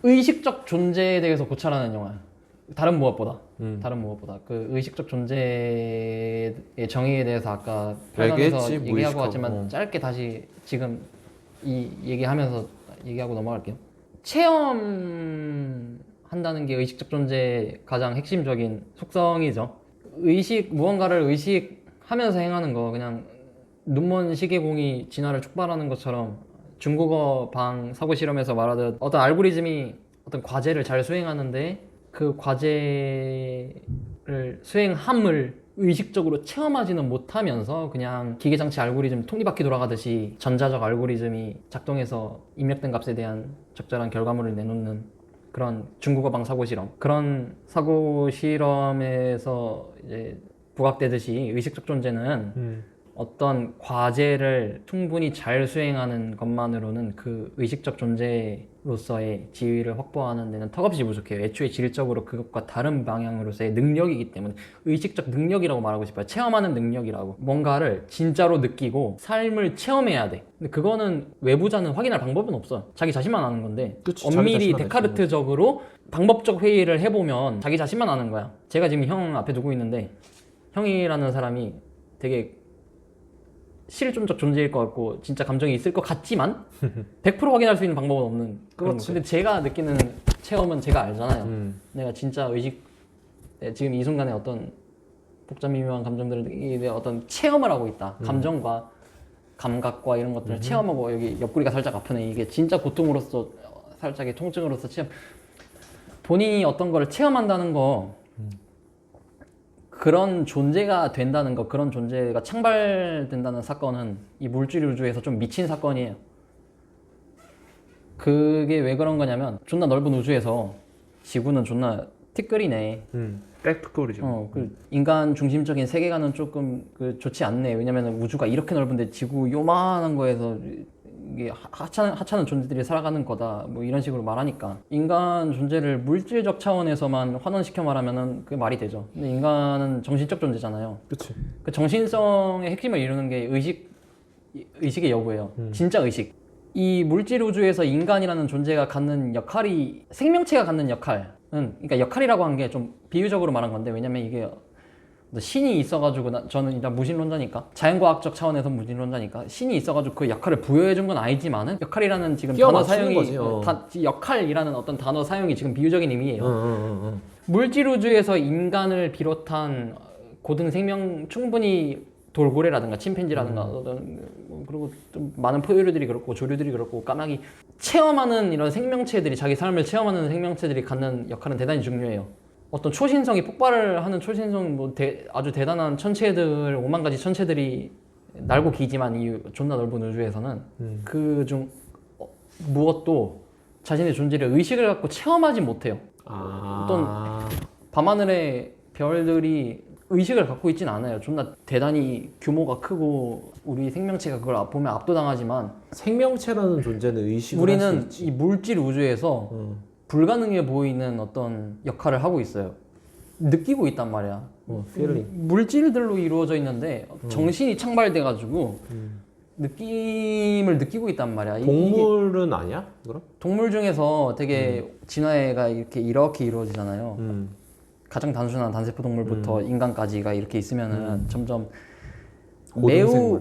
의식적 존재에 대해서 고찰하는 영화예요. 다른 무엇보다 그 의식적 존재의 정의에 대해서 아까 편에서 얘기하고 왔지만 짧게 다시 지금 이 얘기하고 넘어갈게요. 체험한다는 게 의식적 존재의 가장 핵심적인 속성이죠. 무언가를 의식하면서 행하는 거, 그냥 눈먼 시계공이 진화를 촉발하는 것처럼 중국어 방 사고 실험에서 말하듯 어떤 알고리즘이 어떤 과제를 잘 수행하는데 그 과제를 수행함을 의식적으로 체험하지는 못하면서 그냥 기계장치 알고리즘 톱니바퀴 돌아가듯이 전자적 알고리즘이 작동해서 입력된 값에 대한 적절한 결과물을 내놓는 그런 중국어방 사고 실험. 그런 사고 실험에서 이제 부각되듯이 의식적 존재는 어떤 과제를 충분히 잘 수행하는 것만으로는 그 의식적 존재로서의 지위를 확보하는 데는 턱없이 부족해요. 애초에 질적으로 그것과 다른 방향으로서의 능력이기 때문에 의식적 능력이라고 말하고 싶어요. 체험하는 능력이라고. 뭔가를 진짜로 느끼고 삶을 체험해야 돼. 근데 그거는 외부자는 확인할 방법은 없어요. 자기 자신만 아는 건데 그치, 자기 엄밀히 자신만 데카르트적으로 방법적 회의를 해보면 자기 자신만 아는 거야. 제가 지금 형 앞에 두고 있는데 형이라는 사람이 되게 실존적 존재일 것 같고 진짜 감정이 있을 것 같지만 100% 확인할 수 있는 방법은 없는 그런 거. 근데 제가 느끼는 체험은 제가 알잖아요. 내가 진짜 지금 이 순간에 어떤 복잡 미묘한 감정들을 어떤 체험을 하고 있다. 감정과 감각과 이런 것들을 체험하고 여기 옆구리가 살짝 아프네. 이게 진짜 고통으로서 살짝의 통증으로서 체험. 본인이 어떤 걸 체험한다는 거 그런 존재가 된다는 거, 그런 존재가 창발된다는 사건은 이 물질 우주에서 좀 미친 사건이에요. 그게 왜 그런 거냐면 존나 넓은 우주에서 지구는 존나 티끌이네. 빽빽거리죠. 그 인간 중심적인 세계관은 조금 좋지 않네. 왜냐면 우주가 이렇게 넓은데 지구 요만한 거에서 이게 하찮은 존재들이 살아가는 거다. 뭐 이런 식으로 말하니까 인간 존재를 물질적 차원에서만 환원시켜 말하면은 그게 말이 되죠. 근데 인간은 정신적 존재잖아요. 그치. 그 정신성의 핵심을 이루는 게 의식의 여부예요. 진짜 의식. 이 물질 우주에서 인간이라는 존재가 갖는 역할이 생명체가 갖는 역할은 그러니까 역할이라고 한 게 좀 비유적으로 말한 건데 왜냐면 이게 신이 있어가지고 저는 일단 무신론자니까 자연과학적 차원에서 무신론자니까 신이 있어가지고 그 역할을 부여해준 건 아니지만은 역할이라는 지금 단어 사용이 역할이라는 어떤 단어 사용이 지금 비유적인 의미예요. 물질 우주에서 인간을 비롯한 고등 생명 충분히 돌고래라든가 침팬지라든가 그리고 좀 많은 포유류들이 그렇고 조류들이 그렇고 까마귀 체험하는 이런 생명체들이 자기 삶을 체험하는 생명체들이 갖는 역할은 대단히 중요해요. 어떤 초신성이 폭발을 하는 초신성 아주 대단한 천체들 5만 가지 천체들이 날고 기지만 이 존나 넓은 우주에서는 그중 무엇도 자신의 존재를 의식을 갖고 체험하지 못해요. 어떤 밤하늘의 별들이 의식을 갖고 있진 않아요. 존나 대단히 규모가 크고 우리 생명체가 그걸 보면 압도당하지만 생명체라는 존재는 의식을 우리는 할 수 있지. 이 물질 우주에서 불가능해 보이는 어떤 역할을 하고 있어요. 느끼고 있단 말이야. 물질들로 이루어져 있는데 정신이 창발돼가지고 느낌을 느끼고 있단 말이야. 동물은 아니야? 그럼? 동물 중에서 되게 진화가 이렇게 이루어지잖아요. 가장 단순한 단세포 동물부터 인간까지가 이렇게 있으면은 점점 매우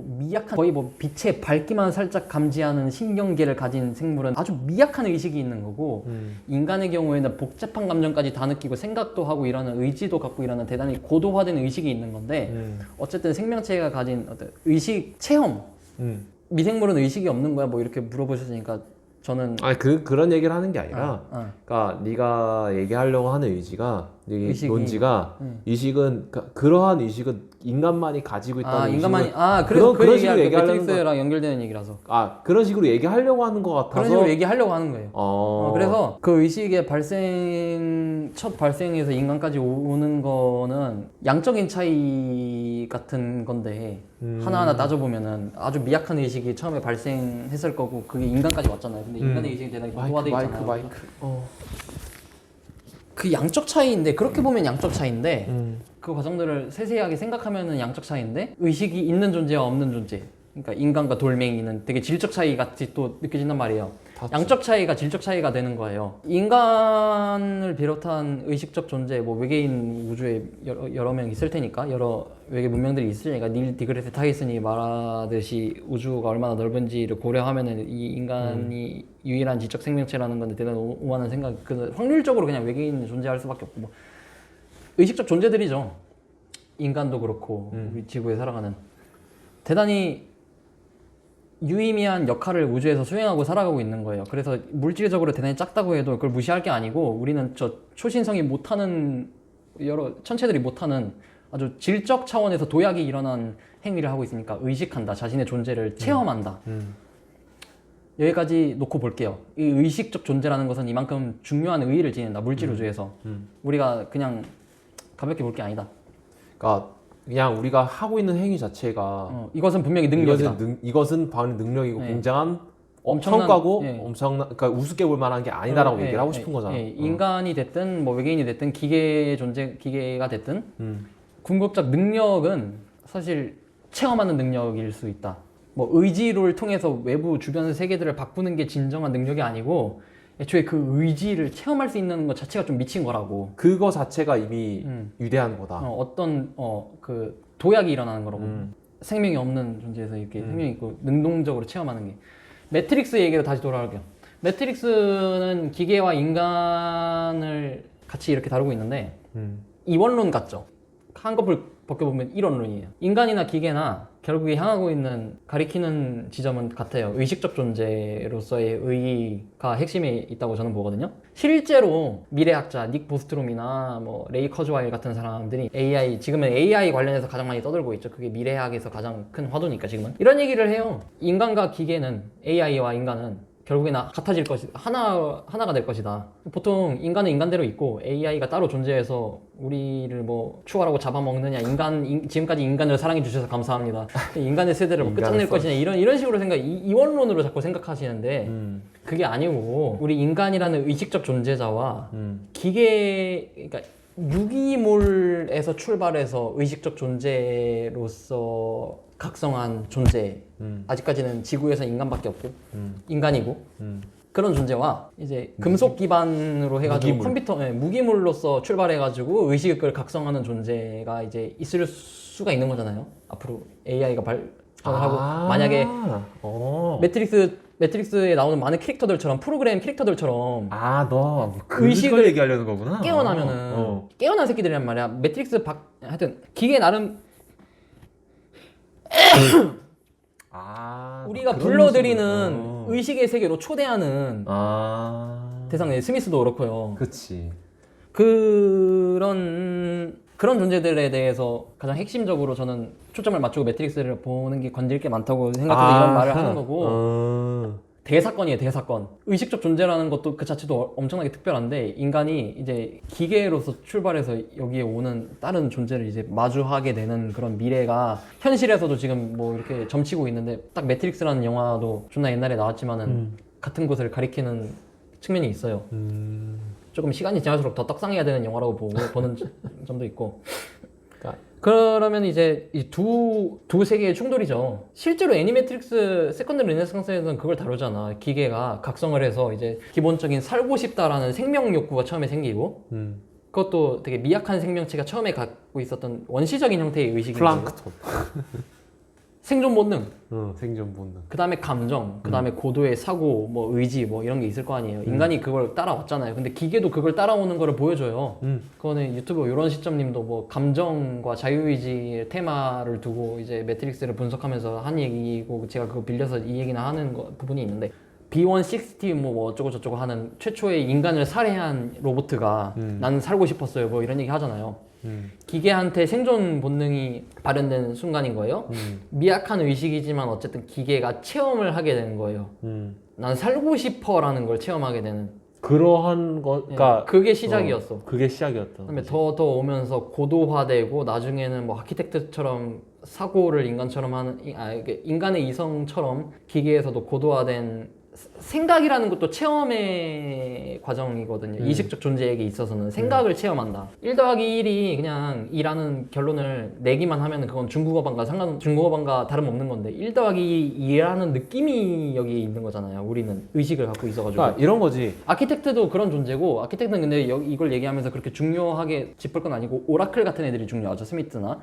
미약한 거의 뭐 빛의 밝기만 살짝 감지하는 신경계를 가진 생물은 아주 미약한 의식이 있는 거고 인간의 경우에는 복잡한 감정까지 다 느끼고 생각도 하고 이러는 의지도 갖고 이러는 대단히 고도화된 의식이 있는 건데 어쨌든 생명체가 가진 어떤 의식 체험 미생물은 의식이 없는 거야 뭐 이렇게 물어보셨으니까 저는 그런 얘기를 하는 게 아니라 그러니까 네가 얘기하려고 하는 논지가 의식은 그러한 의식은 인간만이 가지고 있다는 인간만이 그런 그 식으로 얘기하려는 매트릭스랑 연결되는 얘기라서 그런 식으로 얘기하려고 하는 것 같아서 그런 식으로 얘기하려고 하는 거예요. 그래서 그 의식의 첫 발생에서 인간까지 오는 거는 양적인 차이 같은 건데 하나하나 따져보면은 아주 미약한 의식이 처음에 발생했을 거고 그게 인간까지 왔잖아요. 근데 인간의 의식이 대단히 고도화돼 있잖아요. 그 양적 차이인데 그렇게 보면 양적 차이인데 그 과정들을 세세하게 생각하면은 양적 차이인데 의식이 있는 존재와 없는 존재 그러니까 인간과 돌멩이는 되게 질적 차이 같이 또 느껴진단 말이에요. 양적 차이가 질적 차이가 되는 거예요. 인간을 비롯한 의식적 존재 뭐 외계인 우주에 여러 명 있을 테니까 여러 외계 문명들이 있을 테니까 닐 디그레스 타이슨이 말하듯이 우주가 얼마나 넓은지를 고려하면은 이 인간이 유일한 지적 생명체라는 건데 대단히 오만한 생각 확률적으로 그냥 외계인 존재할 수밖에 없고 뭐 의식적 존재들이죠. 인간도 그렇고 우리 지구에 살아가는 대단히 유의미한 역할을 우주에서 수행하고 살아가고 있는 거예요. 그래서 물질적으로 대단히 작다고 해도 그걸 무시할 게 아니고 우리는 저 초신성이 못하는 여러 천체들이 못하는 아주 질적 차원에서 도약이 일어난 행위를 하고 있으니까 의식한다. 자신의 존재를 체험한다. 여기까지 놓고 볼게요. 이 의식적 존재라는 것은 이만큼 중요한 의의를 지닌다. 물질 우주에서. 우리가 그냥 가볍게 볼 게 아니다. 그러니까 그냥 우리가 하고 있는 행위 자체가 이것은 분명히 능력이다. 이것은 반의 능력이고 네. 굉장한 엄청난- 성과고 예. 엄청난 그러니까 우습게 볼 만한 게 아니다라고 예, 얘기를 하고 예, 싶은 거잖아. 예, 인간이 됐든 뭐 외계인이 됐든 기계가 됐든 음. 궁극적 능력은 사실 체험하는 능력일 수 있다. 뭐 의지를 통해서 외부 주변 세계들을 바꾸는 게 진정한 능력이 아니고 애초에 그 의지를 체험할 수 있는 것 자체가 좀 미친 거라고. 그거 자체가 이미 위대한 거다. 어떤 그 도약이 일어나는 거라고. 음. 생명이 없는 존재에서 이렇게 생명이 있고 능동적으로 체험하는 게. 매트릭스 얘기로 다시 돌아갈게요. 매트릭스는 기계와 인간을 같이 이렇게 다루고 있는데 이원론 같죠. 한꺼풀 벗겨보면 이론론이에요. 인간이나 기계나 결국에 향하고 있는 가리키는 지점은 같아요. 의식적 존재로서의 의의가 핵심에 있다고 저는 보거든요. 실제로 미래학자 닉 보스트롬이나 뭐 레이 커즈와일 같은 사람들이 AI, 지금은 AI 관련해서 가장 많이 떠들고 있죠. 그게 미래학에서 가장 큰 화두니까 지금은. 이런 얘기를 해요. 인간과 기계는, AI와 인간은 결국에는 같아질 것이다. 하나가 될 것이다. 보통 인간은 인간대로 있고 AI가 따로 존재해서 우리를 뭐 추월하고 잡아먹느냐, 지금까지 인간을 사랑해 주셔서 감사합니다. 인간의 세대를 뭐 끝장낼 것이냐, 이런 식으로 이원론으로 자꾸 생각하시는데 그게 아니고 우리 인간이라는 의식적 존재자와 그러니까 유기물에서 출발해서 의식적 존재로서 각성한 존재, 아직까지는 지구에서 인간밖에 없고 인간이고 그런 존재와 이제 금속 기반으로 해가지고 무기물로서 출발해가지고 의식을 각성하는 존재가 이제 있을 수가 있는 거잖아요. 앞으로 AI가 발전을 하고 만약에 매트릭스에 나오는 많은 캐릭터들처럼, 프로그램 캐릭터들처럼 너 의식을 그걸 얘기하려는 거구나. 깨어나면은 깨어난 새끼들이란 말이야. 매트릭스 하여튼 기계 나름 우리가 불러들이는 의식의 세계로 초대하는 대상, 스미스도 그렇고요. 그치. 그런 존재들에 대해서 가장 핵심적으로 저는 초점을 맞추고 매트릭스를 보는 게 건질 게 많다고 생각해서 이런 말을 하는 거고. 대사건이에요, 대사건. 의식적 존재라는 것도 그 자체도 엄청나게 특별한데 인간이 이제 기계로서 출발해서 여기에 오는 다른 존재를 이제 마주하게 되는 그런 미래가 현실에서도 지금 뭐 이렇게 점치고 있는데 딱 매트릭스라는 영화도 존나 옛날에 나왔지만은 같은 것을 가리키는 측면이 있어요. 조금 시간이 지날수록 더 떡상해야 되는 영화라고 보는 점도 있고. 그러면 이제 이 두 세계의 충돌이죠. 실제로 애니매트릭스 세컨드 르네상스에서는 그걸 다루잖아. 기계가 각성을 해서 이제 기본적인 살고 싶다라는 생명 욕구가 처음에 생기고 그것도 되게 미약한 생명체가 처음에 갖고 있었던 원시적인 형태의 의식인 거예요. 플랑크톤. 생존 본능. 생존 본능. 그 다음에 감정, 그 다음에 고도의 사고, 뭐 의지, 뭐 이런 게 있을 거 아니에요. 인간이 그걸 따라왔잖아요. 근데 기계도 그걸 따라오는 거를 보여줘요. 그거는 유튜브 이런 시점님도 뭐 감정과 자유의지의 테마를 두고 이제 매트릭스를 분석하면서 한 얘기고 제가 그거 빌려서 이 얘기나 하는 부분이 있는데 B160 뭐 어쩌고 저쩌고 하는 최초의 인간을 살해한 로봇가 나는 살고 싶었어요. 뭐 이런 얘기 하잖아요. 기계한테 생존 본능이 발현된 순간인 거예요. 미약한 의식이지만 어쨌든 기계가 체험을 하게 되는 거예요. 난 살고 싶어라는 걸 체험하게 되는. 그러한 거가 그게 시작이었어. 그게 시작이었다. 그다음에 더 오면서 고도화되고 나중에는 뭐 아키텍트처럼 사고를 인간처럼 하는 인간의 이성처럼 기계에서도 고도화된 생각이라는 것도 체험의 과정이거든요. 이식적 존재에게 있어서는 생각을 체험한다. 1 더하기 1이 그냥 2라는 결론을 내기만 하면 그건 중국어반과 다름없는 건데 1 더하기 2라는 느낌이 여기 있는 거잖아요. 우리는 의식을 갖고 있어가지고. 그러니까 이런 거지. 아키텍트도 그런 존재고 아키텍트는 근데 이걸 얘기하면서 그렇게 중요하게 짚을 건 아니고 오라클 같은 애들이 중요하죠. 스미트나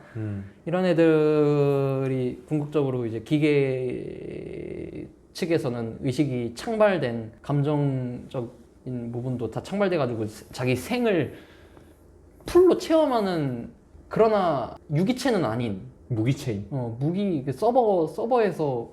이런 애들이 궁극적으로 이제 기계 측에서는 의식이 창발된 감정적인 부분도 다 창발돼가지고 자기 생을 풀로 체험하는, 그러나 유기체는 아닌 무기체인. 서버에서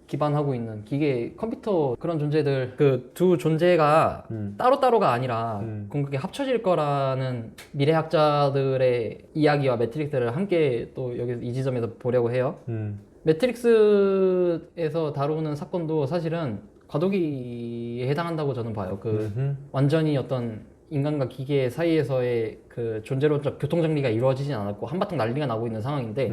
기반하고 있는 기계, 컴퓨터, 그런 존재들, 그 두 존재가 따로따로가 아니라 궁극에 합쳐질 거라는 미래학자들의 이야기와 매트릭스를 함께 또 여기 이 지점에서 보려고 해요. 매트릭스에서 다루는 사건도 사실은 과도기에 해당한다고 저는 봐요. 완전히 어떤 인간과 기계 사이에서의 그 존재론적 교통정리가 이루어지진 않았고 한바탕 난리가 나고 있는 상황인데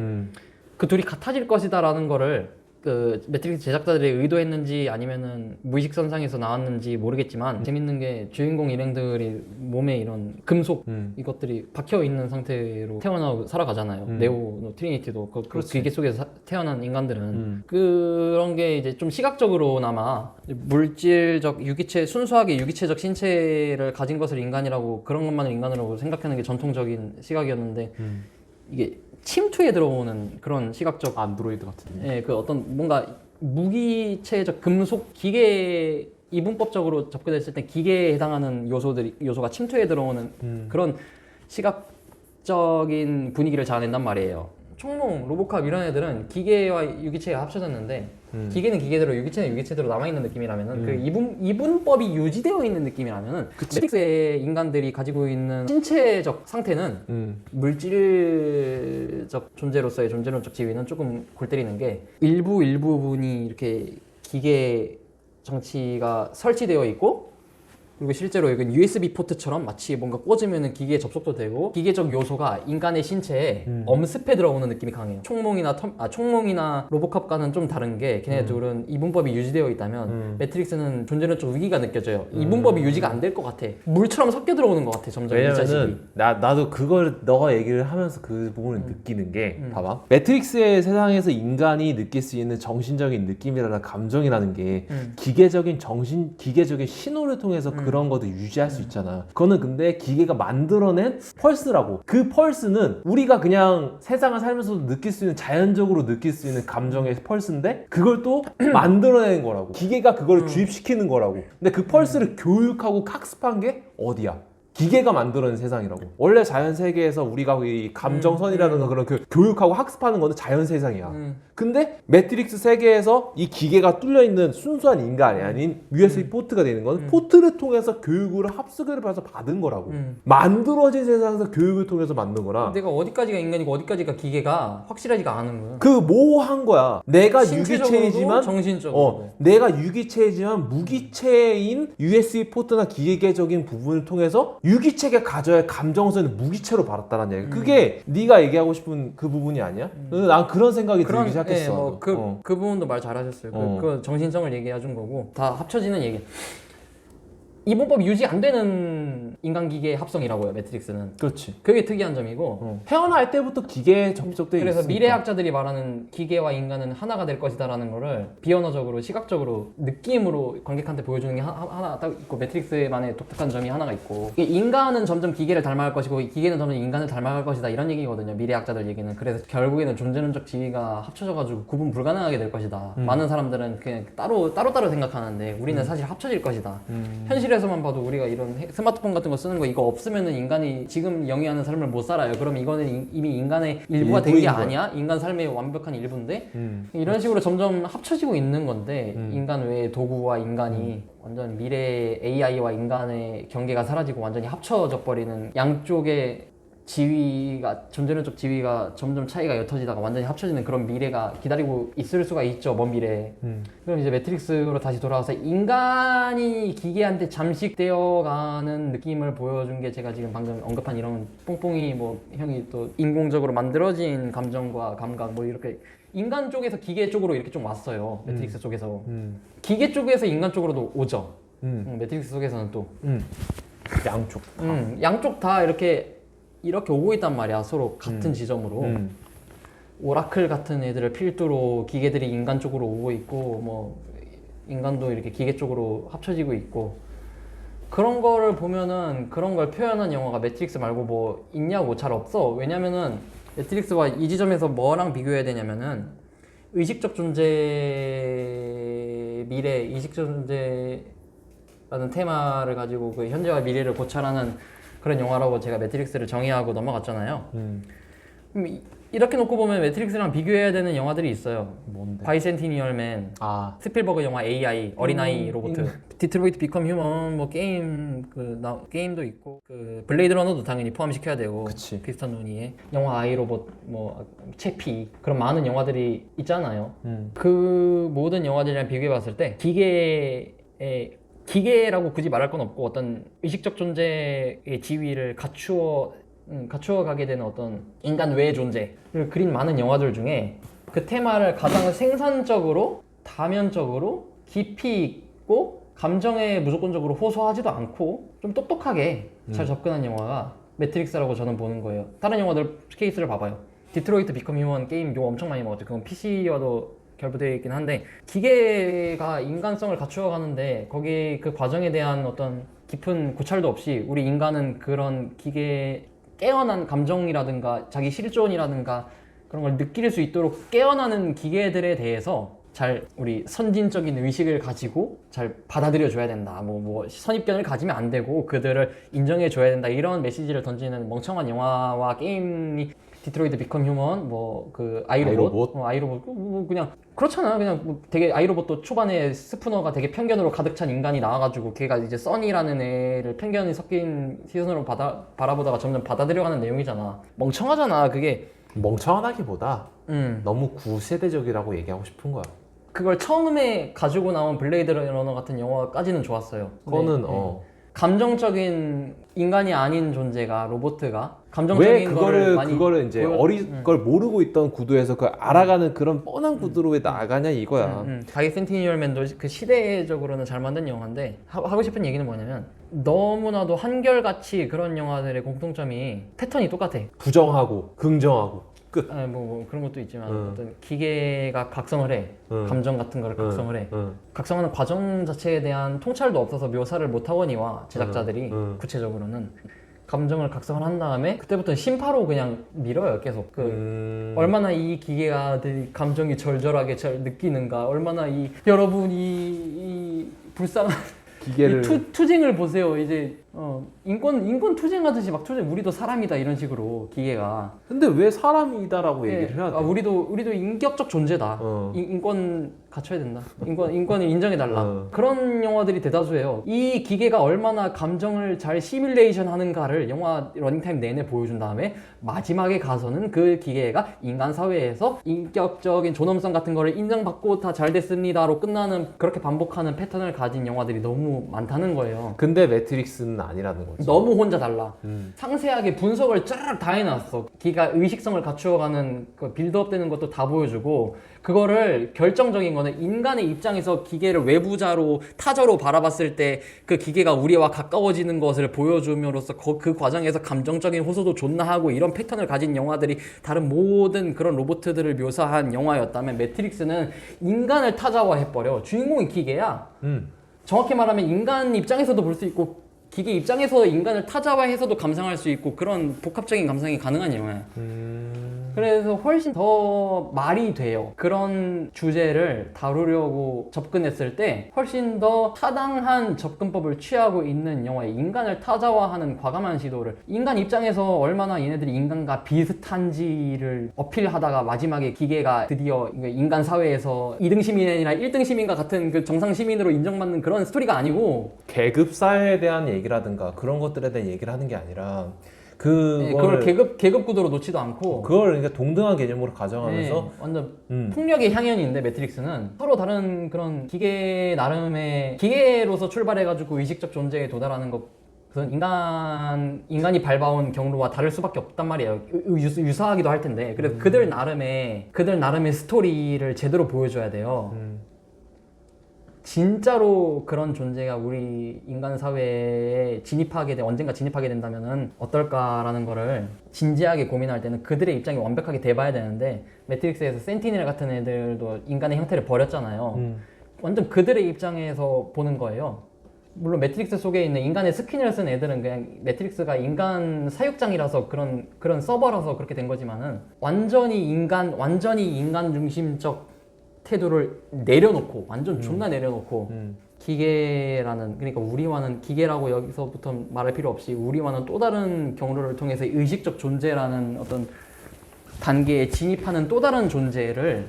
그 둘이 같아질 것이다라는 거를 그 매트릭스 제작자들이 의도했는지 아니면은 무의식선상에서 나왔는지 모르겠지만 재밌는 게 주인공 일행들이 몸에 이런 금속 이것들이 박혀 있는 상태로 태어나고 살아가잖아요. 네오, 트리니티도 그 기계 속에서 태어난 인간들은 그런 게 이제 좀 시각적으로나마 물질적 유기체 순수하게 유기체적 신체를 가진 것을 인간이라고 그런 것만을 인간이라고 생각하는 게 전통적인 시각이었는데 이게 침투에 들어오는 그런 시각적 안드로이드 같은. 예, 그 어떤 뭔가 무기체적 금속 기계 이분법적으로 접근했을 때 기계에 해당하는 요소가 침투에 들어오는 그런 시각적인 분위기를 자아낸단 말이에요. 총몽, 로보캅 이런 애들은 기계와 유기체가 합쳐졌는데 기계는 기계대로 유기체는 유기체대로 남아있는 느낌이라면은 그 이분법이 유지되어 있는 느낌이라면은 매트릭스의 인간들이 가지고 있는 신체적 상태는 물질적 존재로서의 존재론적 지위는 조금 골 때리는 게 일부분이 이렇게 기계 장치가 설치되어 있고 그리고 실제로 이건 USB 포트처럼 마치 뭔가 꽂으면 기계에 접속도 되고 기계적 요소가 인간의 신체에 엄습해 들어오는 느낌이 강해요. 총몽이나 로보캅과는 좀 다른 게 걔네 둘은 이분법이 유지되어 있다면 매트릭스는 존재론적 위기가 느껴져요. 이분법이 유지가 안 될 것 같아. 물처럼 섞여 들어오는 것 같아. 점점 왜냐면은 나도 그걸 너가 얘기를 하면서 그 부분을 느끼는 게 봐봐. 매트릭스의 세상에서 인간이 느낄 수 있는 정신적인 느낌이라는 감정이라는 게 기계적인 신호를 통해서 그런 것도 유지할 수 있잖아. 그거는 근데 기계가 만들어낸 펄스라고. 그 펄스는 우리가 그냥 세상을 살면서도 느낄 수 있는 자연적으로 느낄 수 있는 감정의 펄스인데 그걸 또 만들어낸 거라고. 기계가 그걸 주입시키는 거라고. 근데 그 펄스를 교육하고 학습한 게 어디야? 기계가 만들어낸 세상이라고. 원래 자연 세계에서 우리가 이 감정선이라든가 그런 그 교육하고 학습하는 거는 자연 세상이야. 근데 매트릭스 세계에서 이 기계가 뚫려 있는 순수한 인간이 아닌 USB 포트가 되는 건 포트를 통해서 교육을 합숙을 해서 받은 거라고. 만들어진 세상에서 교육을 통해서 만든 거라. 내가 어디까지가 인간이고 어디까지가 기계가 확실하지가 않은 거야. 그 모호한 거야. 내가 신체적으로도 유기체이지만 정신적으로 내가 유기체이지만 무기체인 USB 포트나 기계적인 부분을 통해서 유기체가 가져야 할 감정선을 무기체로 받았다는 얘기. 그게 네가 얘기하고 싶은 그 부분이 아니야? 난 그런 생각이 들기 시작했어. 네, 그 부분도 말 잘하셨어요. 그 정신성을 얘기해 준 거고 다 합쳐지는 얘기. 이분법이 유지 안 되는 인간기계 합성이라고요. 매트릭스는. 그렇지. 그게 특이한 점이고 태어날 때부터 기계에 접촉돼 있으니까. 그래서 미래학자들이 말하는 기계와 인간은 하나가 될 것이다라는 거를 비언어적으로 시각적으로 느낌으로 관객한테 보여주는 게 하나 딱 있고 매트릭스만의 독특한 점이 하나가 있고 인간은 점점 기계를 닮아갈 것이고 기계는 점점 인간을 닮아갈 것이다 이런 얘기거든요. 미래학자들 얘기는. 그래서 결국에는 존재론적 지위가 합쳐져가지고 구분 불가능하게 될 것이다. 많은 사람들은 그냥 따로 생각하는데 우리는 사실 합쳐질 것이다. 현실에서만 봐도 우리가 이런 스마트폰 같은 거 쓰는 거 이거 없으면은 인간이 지금 영위하는 삶을 못 살아요. 그럼 이거는 이미 인간의 일부가 된 게 아니야? 인간 삶의 완벽한 일부인데 이런 식으로 점점 합쳐지고 있는 건데 인간 외의 도구와 인간이 완전 미래의 AI와 인간의 경계가 사라지고 완전히 합쳐져 버리는 양쪽의 지위가 존재론적 지위가 점점 차이가 옅어지다가 완전히 합쳐지는 그런 미래가 기다리고 있을 수가 있죠. 먼 미래에. 그럼 이제 매트릭스로 다시 돌아와서 인간이 기계한테 잠식되어가는 느낌을 보여준 게 제가 지금 방금 언급한 이런 뽕뽕이 뭐 형이 또 인공적으로 만들어진 감정과 감각 뭐 이렇게 인간 쪽에서 기계 쪽으로 이렇게 좀 왔어요. 매트릭스 쪽에서. 기계 쪽에서 인간 쪽으로도 오죠. 매트릭스 속에서는 또 양쪽 다. 양쪽 다 이렇게 오고 있단 말이야. 서로 같은 지점으로. 오라클 같은 애들을 필두로 기계들이 인간 쪽으로 오고 있고 뭐 인간도 이렇게 기계 쪽으로 합쳐지고 있고 그런 거를 보면은 그런 걸 표현한 영화가 매트릭스 말고 뭐 있냐고 잘 없어. 왜냐면은 매트릭스와 이 지점에서 뭐랑 비교해야 되냐면은 의식적 존재 미래 의식적 존재라는 테마를 가지고 그 현재와 미래를 고찰하는 그런 영화라고 제가 매트릭스를 정의하고 넘어갔잖아요. 이렇게 놓고 보면 매트릭스랑 비교해야 되는 영화들이 있어요. 뭔데? 바이센티니얼 맨, 스필버그 영화 AI, 어린아이 로봇, 디트로이트 비컴 휴먼, 뭐 게임도 있고, 그 블레이드 러너도 당연히 포함시켜야 되고, 그치. 비슷한 논의에 영화 아이 로봇, 뭐 채피 그런 많은 영화들이 있잖아요. 그 모든 영화들이랑 비교해봤을 때 기계의 기계라고 굳이 말할 건 없고 어떤 의식적 존재의 지위를 갖추어가게 되는 어떤 인간 외의 존재를 그린 많은 영화들 중에 그 테마를 가장 생산적으로 다면적으로 깊이 있고 감정에 무조건적으로 호소하지도 않고 좀 똑똑하게 잘 접근한 영화가 매트릭스라고 저는 보는 거예요. 다른 영화들 케이스를 봐봐요. 디트로이트 비컴 휴먼 게임 욕 엄청 많이 먹었죠. 그건 PC와도 결부되어 있긴 한데 기계가 인간성을 갖추어 가는데 거기 그 과정에 대한 어떤 깊은 고찰도 없이 우리 인간은 그런 기계 깨어난 감정이라든가 자기 실존이라든가 그런 걸 느낄 수 있도록 깨어나는 기계들에 대해서 잘 우리 선진적인 의식을 가지고 잘 받아들여 줘야 된다. 뭐 선입견을 가지면 안 되고 그들을 인정해 줘야 된다. 이런 메시지를 던지는 멍청한 영화와 게임이 디트로이트 비컴 휴먼, 뭐 그 아이로봇, 아이로봇 뭐 그냥 그렇잖아. 그냥 뭐 되게 아이로봇도 초반에 스푸너가 되게 편견으로 가득 찬 인간이 나와가지고 걔가 이제 써니라는 애를 편견이 섞인 시선으로 바라보다가 점점 받아들여가는 내용이잖아. 멍청하잖아 그게. 멍청하다기보다 너무 구세대적이라고 얘기하고 싶은 거야. 그걸 처음에 가지고 나온 블레이드 러너 같은 영화까지는 좋았어요. 그거는 감정적인 인간이 아닌 존재가 로보트가 감정적인 왜 거를 많이 그거를 이제 어린 걸 모르고 있던 구도에서 그걸 알아가는 그런 뻔한 구도로 왜 나가냐 이거야. 자기 센티니얼맨도 그 시대적으로는 잘 만든 영화인데 하고 싶은 얘기는 뭐냐면 너무나도 한결같이 그런 영화들의 공통점이 패턴이 똑같아. 부정하고 긍정하고 끝. 뭐 그런 것도 있지만 어떤 기계가 각성을 해. 감정 같은 거를 각성을 해. 각성하는 과정 자체에 대한 통찰도 없어서 묘사를 못하거니와 제작자들이 구체적으로는 감정을 각성을 한 다음에 그때부터는 심파로 그냥 밀어요. 계속 얼마나 이 기계가들이 감정이 절절하게 잘 느끼는가, 얼마나 여러분이 이 불쌍한 기계를 투쟁을 보세요. 이제 인권 투쟁하듯이 막 우리도 사람이다 이런 식으로 기계가. 근데 왜 사람이다라고 얘기를 해야 돼? 우리도 인격적 존재다. 인권 갖춰야 된다. 인권을 인정해달라. 그런 영화들이 대다수예요. 이 기계가 얼마나 감정을 잘 시뮬레이션 하는가를 영화 러닝타임 내내 보여준 다음에 마지막에 가서는 그 기계가 인간 사회에서 인격적인 존엄성 같은 거를 인정받고 다 잘 됐습니다로 끝나는, 그렇게 반복하는 패턴을 가진 영화들이 너무 많다는 거예요. 근데 매트릭스는 아니라는 거지. 너무 혼자 달라. 상세하게 분석을 쫙 다 해놨어. 기가 의식성을 갖추어가는 그 빌드업 되는 것도 다 보여주고, 그거를 결정적인 거는 인간의 입장에서 기계를 외부자로 타자로 바라봤을 때 그 기계가 우리와 가까워지는 것을 보여줌으로써 그 과정에서 감정적인 호소도 존나 하고 이런 패턴을 가진 영화들이 다른 모든 그런 로봇들을 묘사한 영화였다면, 매트릭스는 인간을 타자화해버려. 주인공이 기계야. 정확히 말하면 인간 입장에서도 볼 수 있고 기계 입장에서 인간을 타자화해서도 감상할 수 있고 그런 복합적인 감상이 가능한 영화야. 그래서 훨씬 더 말이 돼요. 그런 주제를 다루려고 접근했을 때 훨씬 더 타당한 접근법을 취하고 있는 영화에 인간을 타자화하는 과감한 시도를, 인간 입장에서 얼마나 얘네들이 인간과 비슷한지를 어필하다가 마지막에 기계가 드디어 인간 사회에서 2등 시민이 아니라 1등 시민과 같은 그 정상 시민으로 인정받는 그런 스토리가 아니고, 계급 사회에 대한 얘기라든가 그런 것들에 대한 얘기를 하는 게 아니라 그걸 계급 구도로 놓지도 않고 그걸 그러니까 동등한 개념으로 가정하면서 완전 폭력의 향연인데, 매트릭스는 서로 다른 그런 기계 나름의 기계로서 출발해가지고 의식적 존재에 도달하는 것, 그건 인간이 밟아온 경로와 다를 수밖에 없단 말이에요. 유사하기도 할 텐데. 그래서 그들 나름의 스토리를 제대로 보여줘야 돼요. 진짜로 그런 존재가 우리 인간 사회에 언젠가 진입하게 된다면은 어떨까라는 거를 진지하게 고민할 때는 그들의 입장이 완벽하게 돼봐야 되는데, 매트릭스에서 센티넬 같은 애들도 인간의 형태를 버렸잖아요. 완전 그들의 입장에서 보는 거예요. 물론 매트릭스 속에 있는 인간의 스킨을 쓴 애들은 그냥 매트릭스가 인간 사육장이라서 그런 서버라서 그렇게 된 거지만은 완전히 인간 중심적 태도를 내려놓고, 완전 존나 내려놓고 기계라는, 그러니까 우리와는, 기계라고 여기서부터 말할 필요 없이 우리와는 또 다른 경로를 통해서 의식적 존재라는 어떤 단계에 진입하는 또 다른 존재를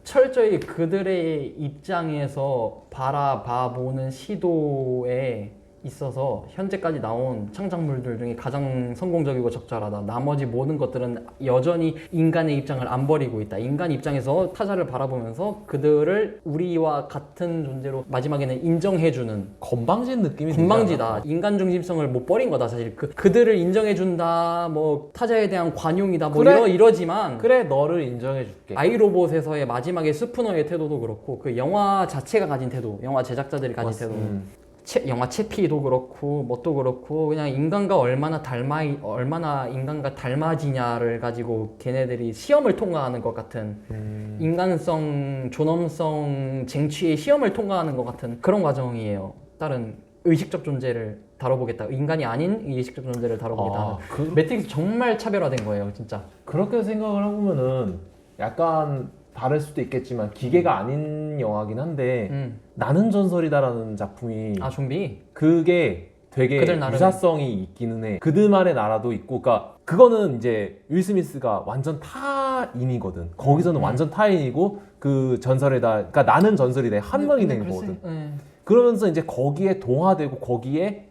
철저히 그들의 입장에서 바라봐보는 시도에 있어서 현재까지 나온 창작물들 중에 가장 성공적이고 적절하다. 나머지 모든 것들은 여전히 인간의 입장을 안 버리고 있다. 인간 입장에서 타자를 바라보면서 그들을 우리와 같은 존재로 마지막에는 인정해주는 건방진 느낌이 건방지다. 인간 중심성을 못 버린 거다. 사실 그들을 인정해준다. 뭐 타자에 대한 관용이다. 뭐 그래. 이러지만 그래 너를 인정해줄게. 아이로봇에서의 마지막에 스푸너의 태도도 그렇고 그 영화 자체가 가진 태도, 영화 제작자들이 가진 태도, 영화 채피도 그렇고 뭣도 그렇고 그냥 인간과 얼마나 인간과 닮아지냐를 가지고 걔네들이 시험을 통과하는 것 같은 인간성, 존엄성, 쟁취의 시험을 통과하는 것 같은 그런 과정이에요. 다른 의식적 존재를 다뤄보겠다. 인간이 아닌 의식적 존재를 다뤄보겠다. 매트릭스 정말 차별화된 거예요, 진짜. 그렇게 생각을 해보면은 약간 다를 수도 있겠지만 기계가 아닌 영화긴 한데 나는 전설이다라는 작품이 좀비? 그게 되게 그들 나름의- 유사성이 있기는 해. 그들만의 나라도 있고, 그러니까 그거는 이제 윌 스미스가 완전 타인이거든. 거기서는 완전 타인이고 그 전설이다. 그러니까 나는 전설이다. 한 명이 된 거거든. 그러면서 이제 거기에 동화되고 거기에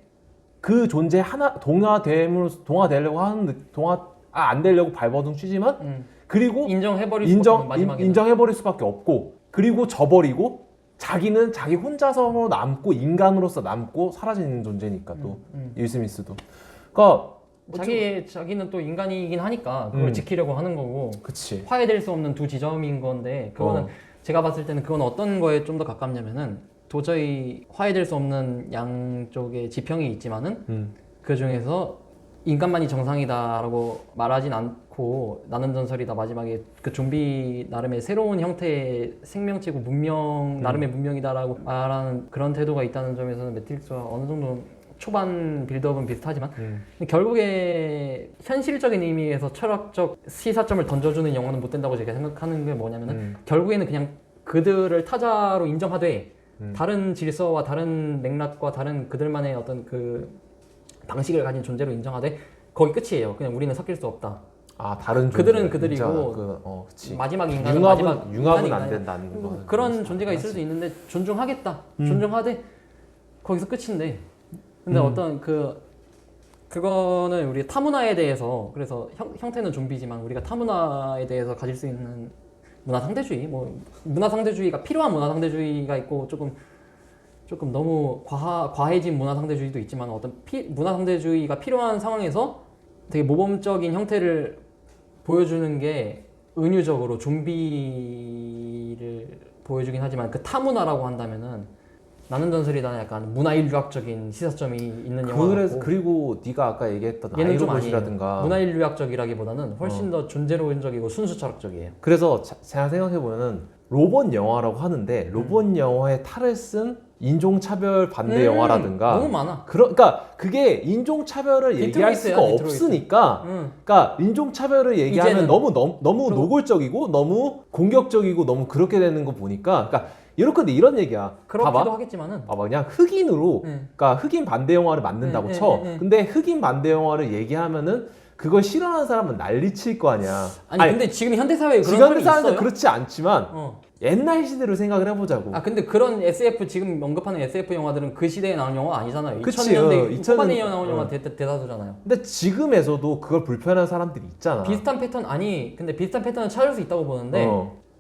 그 존재 하나 동화되려고 하는 안 되려고 발버둥 치지만 그리고 인정해버릴 수밖에 없고 그리고 져버리고 자기는 자기 혼자서 남고 인간으로서 남고 사라지는 존재니까 또 윌 스미스도 그러니까 자기는 또 인간이긴 하니까 그걸 지키려고 하는 거고 그치 화해될 수 없는 두 지점인 건데 그거는 제가 봤을 때는 그건 어떤 거에 좀 더 가깝냐면은 도저히 화해될 수 없는 양쪽의 지평이 있지만은 그 중에서 인간만이 정상이다라고 말하진 않고 나는 전설이다 마지막에 그 좀비 나름의 새로운 형태의 생명체고 나름의 문명이다라고 말하는 그런 태도가 있다는 점에서는 매트릭스와 어느 정도 초반 빌드업은 비슷하지만 근데 결국에 현실적인 의미에서 철학적 시사점을 던져주는 영화는 못 된다고 제가 생각하는 게 뭐냐면은 결국에는 그냥 그들을 타자로 인정하되 다른 질서와 다른 맥락과 다른 그들만의 어떤 그 방식을 가진 존재로 인정하되 거기 끝이에요. 그냥 우리는 섞일 수 없다. 다른 그들은 그들이고 그치. 마지막 인간은 융합은 안 된다는 거. 그런 존재가 있을 수 있는데 존중하겠다. 존중하되 거기서 끝인데 근데 어떤 그거는 우리 타문화에 대해서 그래서 형태는 좀비지만 우리가 타문화에 대해서 가질 수 있는 문화 상대주의 문화 상대주의가 필요한 문화 상대주의가 있고 조금 너무 과해진 문화 상대주의도 있지만 어떤 문화 상대주의가 필요한 상황에서 되게 모범적인 형태를 보여주는 게 은유적으로 좀비를 보여주긴 하지만 그 타문화라고 한다면은 나는 전설이다 약간 문화인류학적인 시사점이 있는 영화고 그리고 네가 아까 얘기했던 얘는 좀 아이로봇이라든가 문화인류학적이라기보다는 훨씬 더 존재론적이고 순수 철학적이에요. 그래서 제가 생각해보면은 로봇 영화라고 하는데 로봇 영화의 탈을 쓴 인종차별 반대 영화라든가 너무 많아. 그러니까 그게 인종차별을 얘기할 수가 없으니까 그러니까 인종차별을 얘기하면 너무 노골적이고 너무 공격적이고 너무 그렇게 되는 거 보니까 그러니까 이렇게 이런 얘기야. 그렇기도 하겠지만은 봐봐 그냥 흑인으로 그러니까 흑인 반대 영화를 만든다고 쳐. 근데 흑인 반대 영화를 얘기하면은 그걸 싫어하는 사람은 난리칠 거 아니야. 아니 근데 지금 현대사회에 그런 사람이 있어요? 그렇지 않지만 옛날 시대로 생각을 해보자고. 근데 그런 SF 지금 언급하는 SF 영화들은 그 시대에 나온 영화 아니잖아요. 그치, 2000년대 후반에 나온 영화 대다수잖아요. 근데 지금에서도 그걸 불편한 사람들이 있잖아. 비슷한 패턴을 찾을 수 있다고 보는데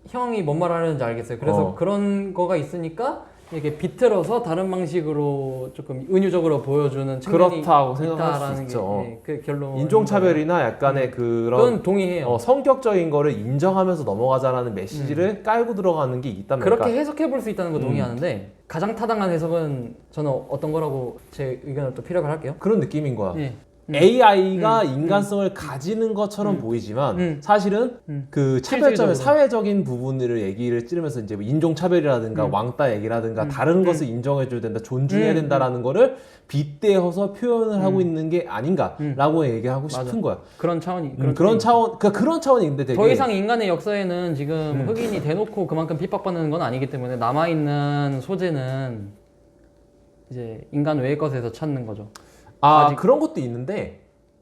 형이 뭔 말 하는지 알겠어요. 그래서 그런 거가 있으니까 이렇게 비틀어서 다른 방식으로 조금 은유적으로 보여주는 측면이 그렇다고 생각할 수 있죠. 그 결론. 인종차별이나 약간의 그건 동의해요. 성격적인 거를 인정하면서 넘어가자라는 메시지를 깔고 들어가는 게 있단 말이야. 그렇게 해석해 볼 수 있다는 거 동의하는데 가장 타당한 해석은 저는 어떤 거라고 제 의견을 또 피력을 할게요. 그런 느낌인 거야. AI가 인간성을 가지는 것처럼 보이지만 사실은 그 차별점의 사회적인 부분을 얘기를 찌르면서 이제 뭐 인종차별이라든가 왕따 얘기라든가 다른 것을 인정해줘야 된다, 존중해야 된다라는 거를 빗대어서 표현을 하고 있는 게 아닌가라고 얘기하고 싶은 거야. 그런 차원이 그런 차원인데 되게 더 이상 인간의 역사에는 지금 흑인이 대놓고 그만큼 핍박받는 건 아니기 때문에 남아있는 소재는 이제 인간 외의 것에서 찾는 거죠. 그런 것도 있는데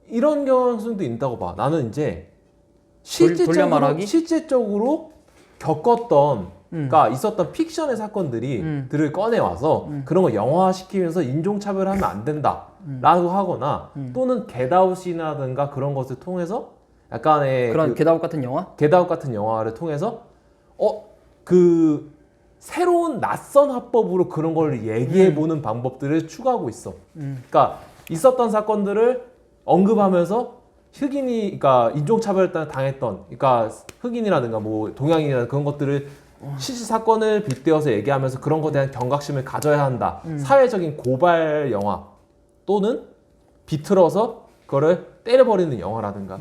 이런 경향성도 있다고 봐. 나는 이제 실제적으로 겪었던 그러니까 있었던 픽션의 사건들을 꺼내 와서 그런 거 영화화시키면서 인종차별하면 안 된다라고 하거나 또는 겟아웃이라든가 그런 것을 통해서 약간의 그런 겟아웃 같은 영화? 겟아웃 같은 영화를 통해서 그 새로운 낯선 화법으로 그런 걸 얘기해보는 방법들을 추구하고 있어. 그러니까 있었던 사건들을 언급하면서 흑인이, 그러니까 인종차별 당했던, 그러니까 흑인이라든가 뭐 동양인이라든가 그런 것들을 실제 사건을 빗대어서 얘기하면서 그런 것에 대한 경각심을 가져야 한다. 사회적인 고발 영화 또는 비틀어서 그거를 때려버리는 영화라든가.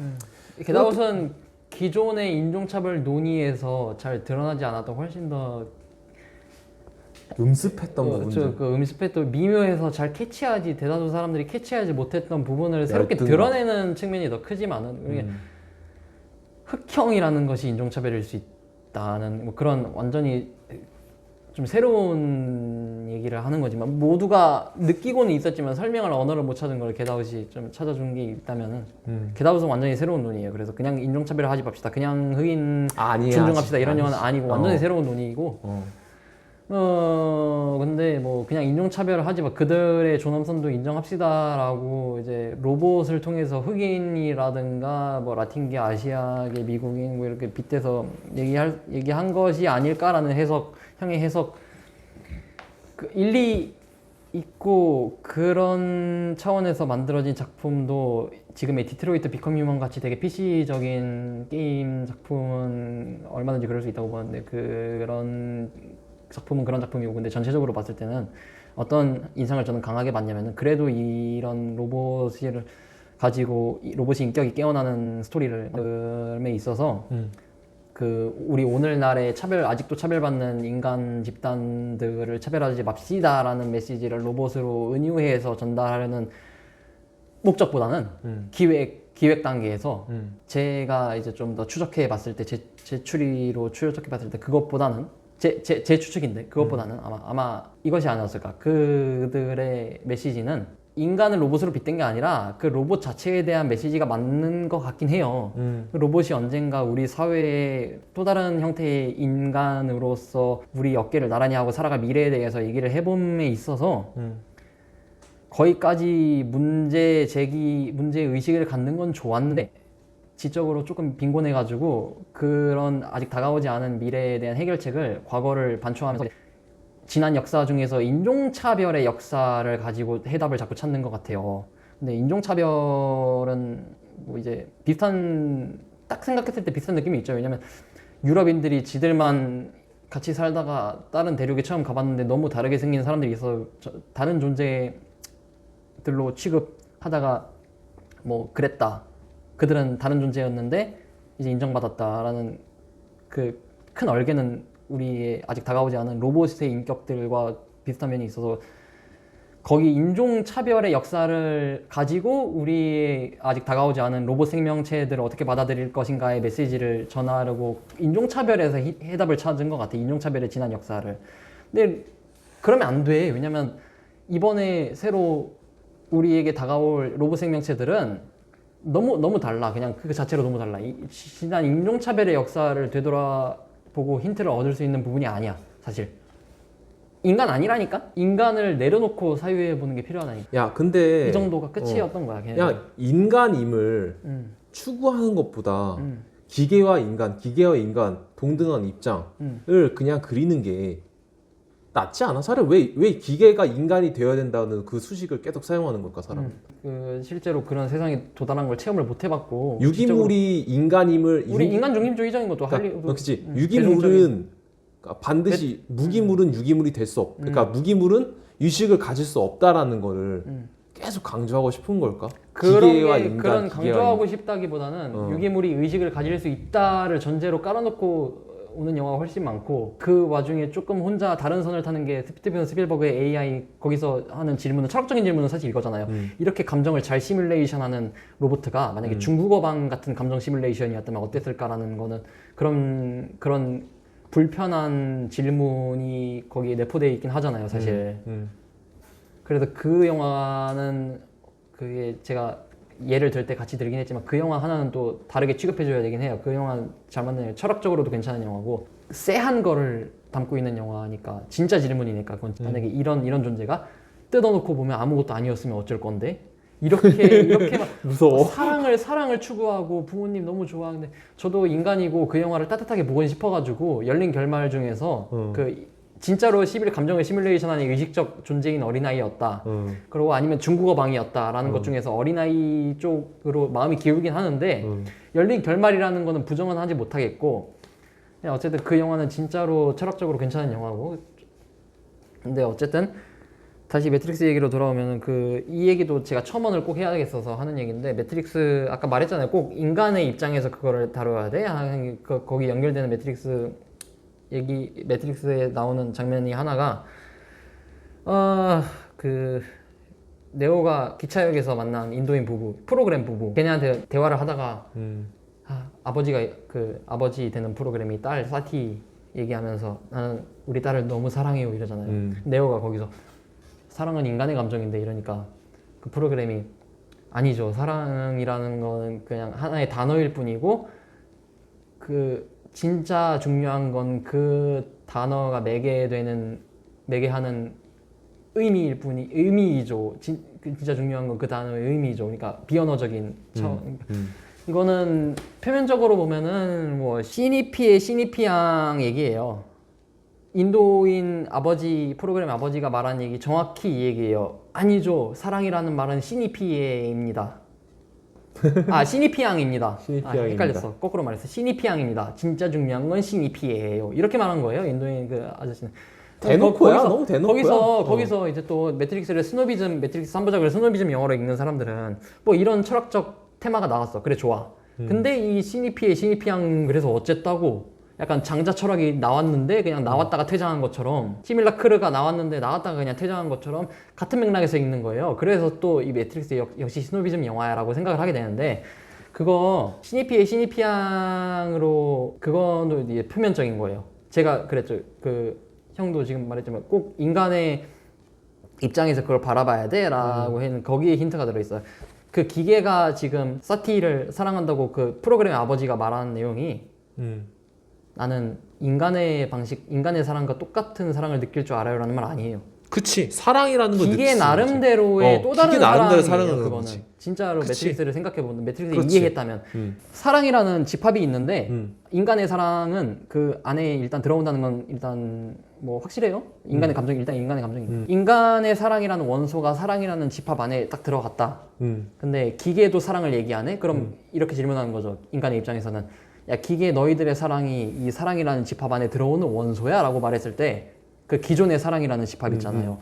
겟아웃은 기존의 인종차별 논의에서 잘 드러나지 않았던 훨씬 더 음습했던 부분들. 그 음습했던 미묘해서 잘 캐치하지 대다수 사람들이 캐치하지 못했던 부분을 새롭게 열등감. 드러내는 측면이 더 크지만은 흑형이라는 것이 인종차별일 수 있다는 뭐 그런 완전히 좀 새로운 얘기를 하는 거지만 모두가 느끼고는 있었지만 설명할 언어를 못 찾은 걸 겟아웃이 좀 찾아준 게 있다면은 겟아웃은 완전히 새로운 논의예요. 그래서 그냥 인종차별을 하지 맙시다. 그냥 흑인 존중합시다 이런 영화는 아니고 완전히 새로운 논의이고 근데 뭐 그냥 인종차별을 하지 마. 그들의 존엄성도 인정합시다라고 이제 로봇을 통해서 흑인이라든가 뭐 라틴계, 아시아계, 미국인 뭐 이렇게 빗대서 얘기한 것이 아닐까라는 형의 해석 그 일리 있고 그런 차원에서 만들어진 작품도 지금의 디트로이트 비컴 휴먼 같이 되게 PC적인 게임 작품은 얼마든지 그럴 수 있다고 보는데 그런 작품은 그런 작품이고 근데 전체적으로 봤을 때는 어떤 인상을 저는 강하게 받냐면은 그래도 이런 로봇을 가지고 로봇이 인격이 깨어나는 스토리를 있어서 그 우리 오늘날의 아직도 차별받는 인간 집단들을 차별하지 맙시다라는 메시지를 로봇으로 은유해서 전달하려는 목적보다는 기획 단계에서 제가 이제 좀 더 추적해 봤을 때 제 추리로 추적해 봤을 때 그것보다는 제 추측인데 그것보다는 아마 이것이 아니었을까. 그들의 메시지는 인간을 로봇으로 빗댄 게 아니라 그 로봇 자체에 대한 메시지가 맞는 것 같긴 해요. 그 로봇이 언젠가 우리 사회의 또 다른 형태의 인간으로서 우리 어깨를 나란히 하고 살아갈 미래에 대해서 얘기를 해봄에 있어서 거기까지 문제 의식을 갖는 건 좋았는데 지적으로 조금 빈곤해가지고 그런 아직 다가오지 않은 미래에 대한 해결책을 과거를 반추하면서 지난 역사 중에서 인종차별의 역사를 가지고 해답을 자꾸 찾는 것 같아요. 근데 인종차별은 뭐 이제 딱 생각했을 때 비슷한 느낌이 있죠. 왜냐면 유럽인들이 지들만 같이 살다가 다른 대륙에 처음 가봤는데 너무 다르게 생긴 사람들이 있어 다른 존재들로 취급하다가 뭐 그랬다. 그들은 다른 존재였는데 이제 인정받았다라는 그 큰 얼개는 우리의 아직 다가오지 않은 로봇의 인격들과 비슷한 면이 있어서 거기 인종차별의 역사를 가지고 우리의 아직 다가오지 않은 로봇 생명체들을 어떻게 받아들일 것인가의 메시지를 전하려고 인종차별에서 해답을 찾은 것 같아. 인종차별의 지난 역사를. 근데 그러면 안 돼. 왜냐면 이번에 새로 우리에게 다가올 로봇 생명체들은 너무 달라. 그냥 그 자체로 너무 달라. 지난 인종차별의 역사를 되돌아보고 힌트를 얻을 수 있는 부분이 아니야, 사실. 인간 아니라니까? 인간을 내려놓고 사유해보는 게 필요하다니까. 야, 근데 이 정도가 끝이었던 거야, 걔네들. 야, 인간임을 추구하는 것보다 기계와 인간 동등한 입장을 그냥 그리는 게 낫지 않아? 차라리 왜 기계가 인간이 되어야 된다는 그 수식을 계속 사용하는 걸까, 사람은? 실제로 그런 세상에 도달한 걸 체험을 못 해봤고 유기물이 인간임을 우리 인간 중심주의적인 것도 그렇지. 유기물은 반드시 무기물은 유기물이 될 수 없. 그러니까 무기물은 의식을 가질 수 없다라는 거를 계속 강조하고 싶은 걸까? 기계와 인간, 그런 강조하고 싶다기보다는 유기물이 의식을 가질 수 있다를 전제로 깔아놓고 오는 영화가 훨씬 많고 그 와중에 조금 혼자 다른 선을 타는 게 스티븐 스필버그의 AI 거기서 하는 질문은 철학적인 질문은 사실 이거잖아요. 이렇게 감정을 잘 시뮬레이션하는 로봇가 만약에 중국어방 같은 감정 시뮬레이션이었다면 어땠을까라는 거는 그런 불편한 질문이 거기에 내포되어 있긴 하잖아요, 사실. 그래서 그 영화는 그게 제가 예를 들 때 같이 들긴 했지만 그 영화 하나는 또 다르게 취급해줘야 되긴 해요. 그 영화 잘 맞는 철학적으로도 괜찮은 영화고 쎄한 거를 담고 있는 영화니까 진짜 질문이니까 그건 만약에 이런 존재가 뜯어놓고 보면 아무것도 아니었으면 어쩔 건데 이렇게 막 무서워. 사랑을 추구하고 부모님 너무 좋아하는데 저도 인간이고 그 영화를 따뜻하게 보고 싶어가지고 열린 결말 중에서 그 진짜로 감정을 시뮬레이션하는 의식적 존재인 어린아이였다. 그리고 아니면 중국어 방이었다라는 것 중에서 어린아이 쪽으로 마음이 기울긴 하는데 열린 결말이라는 거는 부정은 하지 못하겠고 어쨌든 그 영화는 진짜로 철학적으로 괜찮은 영화고 근데 어쨌든 다시 매트릭스 얘기로 돌아오면은 이 얘기도 제가 첨언을 꼭 해야겠어서 하는 얘기인데 매트릭스 아까 말했잖아요. 꼭 인간의 입장에서 그거를 다뤄야 돼. 거기 연결되는 매트릭스에 나오는 장면이 하나가 네오가 기차역에서 만난 인도인 부부, 프로그램 부부. 걔네한테 대화를 하다가 아버지가 아버지 되는 프로그램이 딸 사티 얘기하면서 나는 우리 딸을 너무 사랑해요 이러잖아요. 네오가 거기서 사랑은 인간의 감정인데 이러니까 그 프로그램이 아니죠. 사랑이라는 거는 그냥 하나의 단어일 뿐이고 진짜 중요한 건 그 단어가 매개하는 의미이죠. 진짜 중요한 건 그 단어의 의미이죠. 그러니까 비언어적인 이거는 표면적으로 보면은 뭐 시니피의 시니피앙 얘기예요. 인도인 프로그램 아버지가 말한 얘기 정확히 이 얘기예요. 아니죠. 사랑이라는 말은 시니피에입니다. 시니피앙입니다. 헷갈렸어. 거꾸로 말했어. 시니피앙입니다. 진짜 중요한 건 시니피에예요. 이렇게 말한 거예요. 인도인 그 아저씨는. 대놓고야? 너무 대놓고야? 거기서 이제 또 매트릭스 3부작을 스노비즘 영어로 읽는 사람들은 뭐 이런 철학적 테마가 나왔어. 그래 좋아. 근데 이 시니피앙 그래서 어쨌다고 약간 장자 철학이 나왔는데 그냥 나왔다가 퇴장한 것처럼 시밀라크르가 나왔는데 나왔다가 그냥 퇴장한 것처럼 같은 맥락에서 읽는 거예요. 그래서 또 이 매트릭스 역시 시노비즘 영화야라고 생각을 하게 되는데 그거 시니피앙으로 그거는 이제 표면적인 거예요. 제가 그랬죠. 형도 지금 말했지만 꼭 인간의 입장에서 그걸 바라봐야 돼 라고 했는 거기에 힌트가 들어있어요. 그 기계가 지금 사티를 사랑한다고 그 프로그램의 아버지가 말하는 내용이 나는 인간의 사랑과 똑같은 사랑을 느낄 줄 알아요 라는 말 아니에요. 그치. 사랑이라는 건 기계 나름대로의 또 다른 사랑이에요. 그거는 거지. 진짜로 그치. 매트릭스를 생각해보면 매트릭스를 그렇지. 이해했다면 사랑이라는 집합이 있는데 인간의 사랑은 그 안에 일단 들어온다는 건 일단 뭐 확실해요. 인간의 감정이 일단 인간의 감정이 인간의 사랑이라는 원소가 사랑이라는 집합 안에 딱 들어갔다. 근데 기계도 사랑을 얘기하네? 그럼 이렇게 질문하는 거죠. 인간의 입장에서는 야 기계 너희들의 사랑이 이 사랑이라는 집합 안에 들어오는 원소야? 라고 말했을 때 그 기존의 사랑이라는 집합 있잖아요.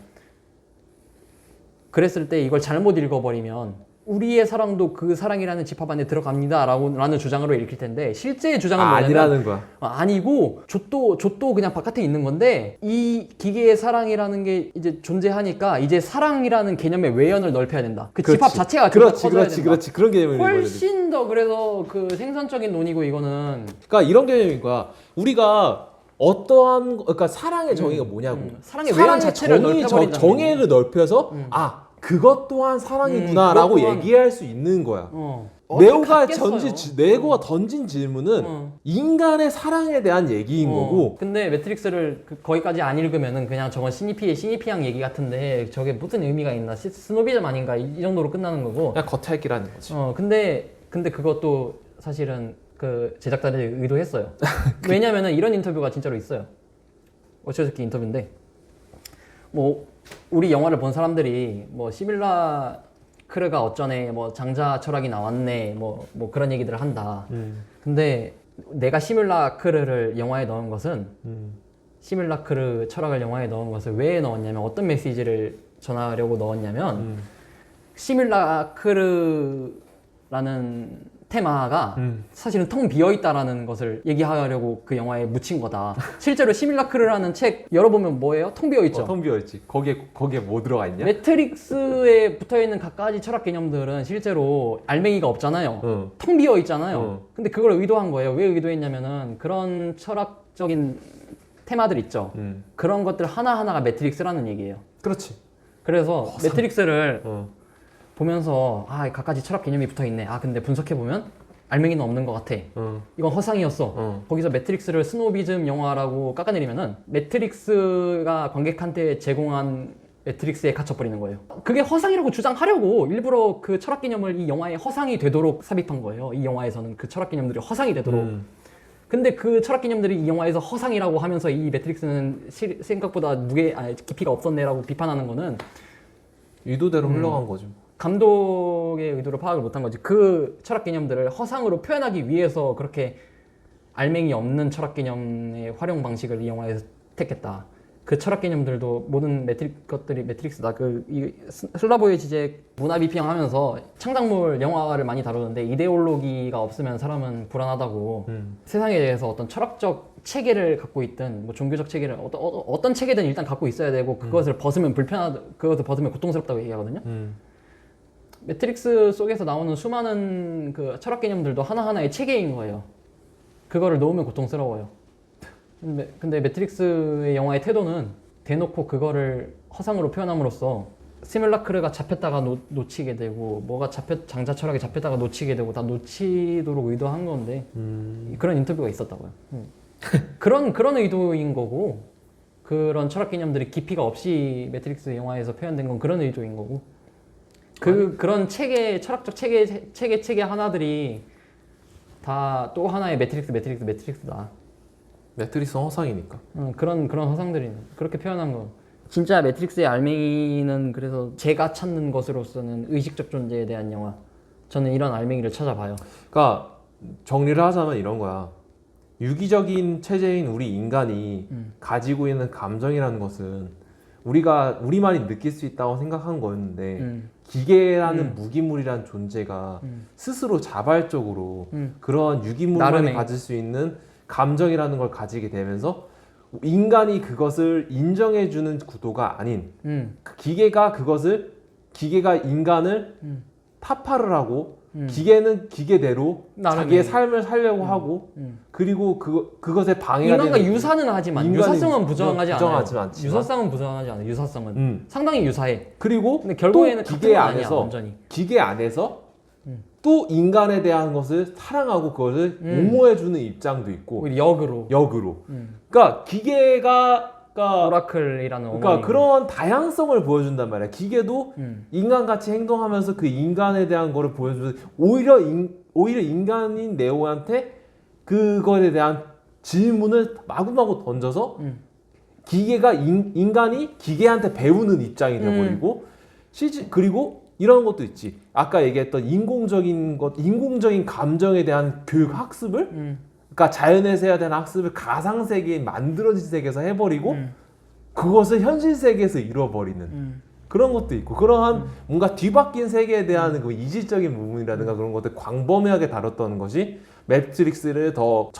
그랬을 때 이걸 잘못 읽어버리면 우리의 사랑도 그 사랑이라는 집합 안에 들어갑니다 라는 주장으로 읽힐 텐데 실제의 주장은 뭐냐면 아니라는 거야. 아니고 좆도 그냥 바깥에 있는 건데 이 기계의 사랑이라는 게 이제 존재하니까 이제 사랑이라는 개념의 외연을 넓혀야 된다. 그 그렇지. 집합 자체가 좀 더 커져야 된다. 그렇지. 그런 개념이 훨씬 더 그래서 그 생산적인 논의고 이거는 그러니까 이런 개념인 거야. 우리가 그러니까 사랑의 정의가 뭐냐고. 사랑의 외연 자체를 넓혀버린다는 정의를 넓혀서 그것 또한 사랑이구나라고 그것 또한. 얘기할 수 있는 거야. 네오가 던진 질문은 인간의 사랑에 대한 얘기인 거고. 근데 매트릭스를 거기까지 안 읽으면은 그냥 저건 시니피앙 얘기 같은데 저게 무슨 의미가 있나 스노비즘 아닌가 이 정도로 끝나는 거고. 그냥 겉핥기라는 거지. 근데 그것도 사실은 그 제작자들이 의도했어요. 왜냐면은 이런 인터뷰가 진짜로 있어요. 어쩌저께 인터뷰인데 뭐 우리 영화를 본 사람들이 뭐 시밀라크르가 어쩌네 뭐 장자 철학이 나왔네 뭐 그런 얘기들을 한다. 근데 내가 시밀라크르를 영화에 넣은 것은 시밀라크르 철학을 영화에 넣은 것을 왜 넣었냐면 어떤 메시지를 전하려고 넣었냐면 시밀라크르라는 테마가 사실은 텅 비어있다라는 것을 얘기하려고 그 영화에 묻힌 거다. 실제로 시밀라크르라는 책 열어보면 뭐예요? 텅 비어있죠? 텅 비어있지. 거기에 뭐 들어가 있냐? 매트릭스에 붙어있는 갖가지 철학 개념들은 실제로 알맹이가 없잖아요. 텅 비어있잖아요. 근데 그걸 의도한 거예요. 왜 의도했냐면은 그런 철학적인 테마들 있죠. 그런 것들 하나하나가 매트릭스라는 얘기예요. 그렇지. 그래서 매트릭스를 보면서 갖가지 철학 개념이 붙어있네. 근데 분석해보면 알맹이는 없는 것 같아. 이건 허상이었어. 거기서 매트릭스를 스노비즘 영화라고 깎아내리면은 매트릭스가 관객한테 제공한 매트릭스에 갇혀버리는 거예요. 그게 허상이라고 주장하려고 일부러 그 철학 개념을 이 영화에 허상이 되도록 삽입한 거예요. 이 영화에서는 그 철학 개념들이 허상이 되도록. 근데 그 철학 개념들이 이 영화에서 허상이라고 하면서 이 매트릭스는 생각보다 깊이가 없었네라고 비판하는 거는 의도대로 흘러간 거죠. 감독의 의도를 파악을 못한 거지. 그 철학 개념들을 허상으로 표현하기 위해서 그렇게 알맹이 없는 철학 개념의 활용 방식을 이 영화에서 택했다. 그 철학 개념들도 모든 것들이 매트릭스다. 이 슬라보의 지제 문화 비평하면서 창작물 영화를 많이 다루는데 이데올로기가 없으면 사람은 불안하다고. 세상에 대해서 어떤 철학적 체계를 갖고 있든 뭐 종교적 체계를 어떤 체계든 일단 갖고 있어야 되고 그것을 벗으면 그것을 벗으면 고통스럽다고 얘기하거든요. 매트릭스 속에서 나오는 수많은 그 철학 개념들도 하나하나의 체계인 거예요. 그거를 놓으면 고통스러워요. 근데 매트릭스의 영화의 태도는 대놓고 그거를 허상으로 표현함으로써 시뮬라크르가 잡혔다가 놓치게 되고 뭐가 장자 철학이 잡혔다가 놓치게 되고 다 놓치도록 의도한 건데 그런 인터뷰가 있었다고요. 그런 의도인 거고 그런 철학 개념들이 깊이가 없이 매트릭스 영화에서 표현된 건 그런 의도인 거고 그런 철학적 체계 하나들이 다 또 하나의 매트릭스다. 매트릭스 허상이니까. 그런 허상들이 그렇게 표현한 거. 진짜 매트릭스의 알맹이는 그래서 제가 찾는 것으로서는 의식적 존재에 대한 영화. 저는 이런 알맹이를 찾아봐요. 그러니까 정리를 하자면 이런 거야. 유기적인 체제인 우리 인간이 가지고 있는 감정이라는 것은 우리만이 느낄 수 있다고 생각한 거였는데 기계라는 무기물이라는 존재가 스스로 자발적으로 그런 유기물만이 나름의. 가질 수 있는 감정이라는 걸 가지게 되면서 인간이 그것을 인정해주는 구도가 아닌 그 기계가 인간을 타파를 하고 기계는 기계대로 나름의. 자기의 삶을 살려고 하고 그리고 그것에 방해가 인간과 되는 유사는 하지만 인간이 유사성은 부정하지 않아요. 않지만 유사성은 부정하지 않아요. 유사성은 상당히 유사해. 그리고 근데 결국에는 또 같은 기계 건 아니야, 안에서 완전히. 기계 안에서 또 인간에 대한 것을 사랑하고 그것을 옹호해주는 입장도 있고 오히려 역으로 그러니까 기계가 오라클이라는 그러니까 어머니. 그런 다양성을 보여준단 말이야. 기계도 인간같이 행동하면서 그 인간에 대한 거를 보여주는 오히려 인간인 네오한테 그거에 대한 질문을 마구마구 던져서 인간이 기계한테 배우는 입장이 되어버리고 그리고 이런 것도 있지. 아까 얘기했던 인공적인 감정에 대한 교육 학습을 그러니까 자연에서 해야 되는 학습을 가상 세계인 만들어진 세계에서 해버리고 그것을 현실 세계에서 잃어버리는 그런 것도 있고 그러한 뭔가 뒤바뀐 세계에 대한 그 이질적인 부분이라든가 그런 것들 광범위하게 다뤘던 것이 매트릭스를 더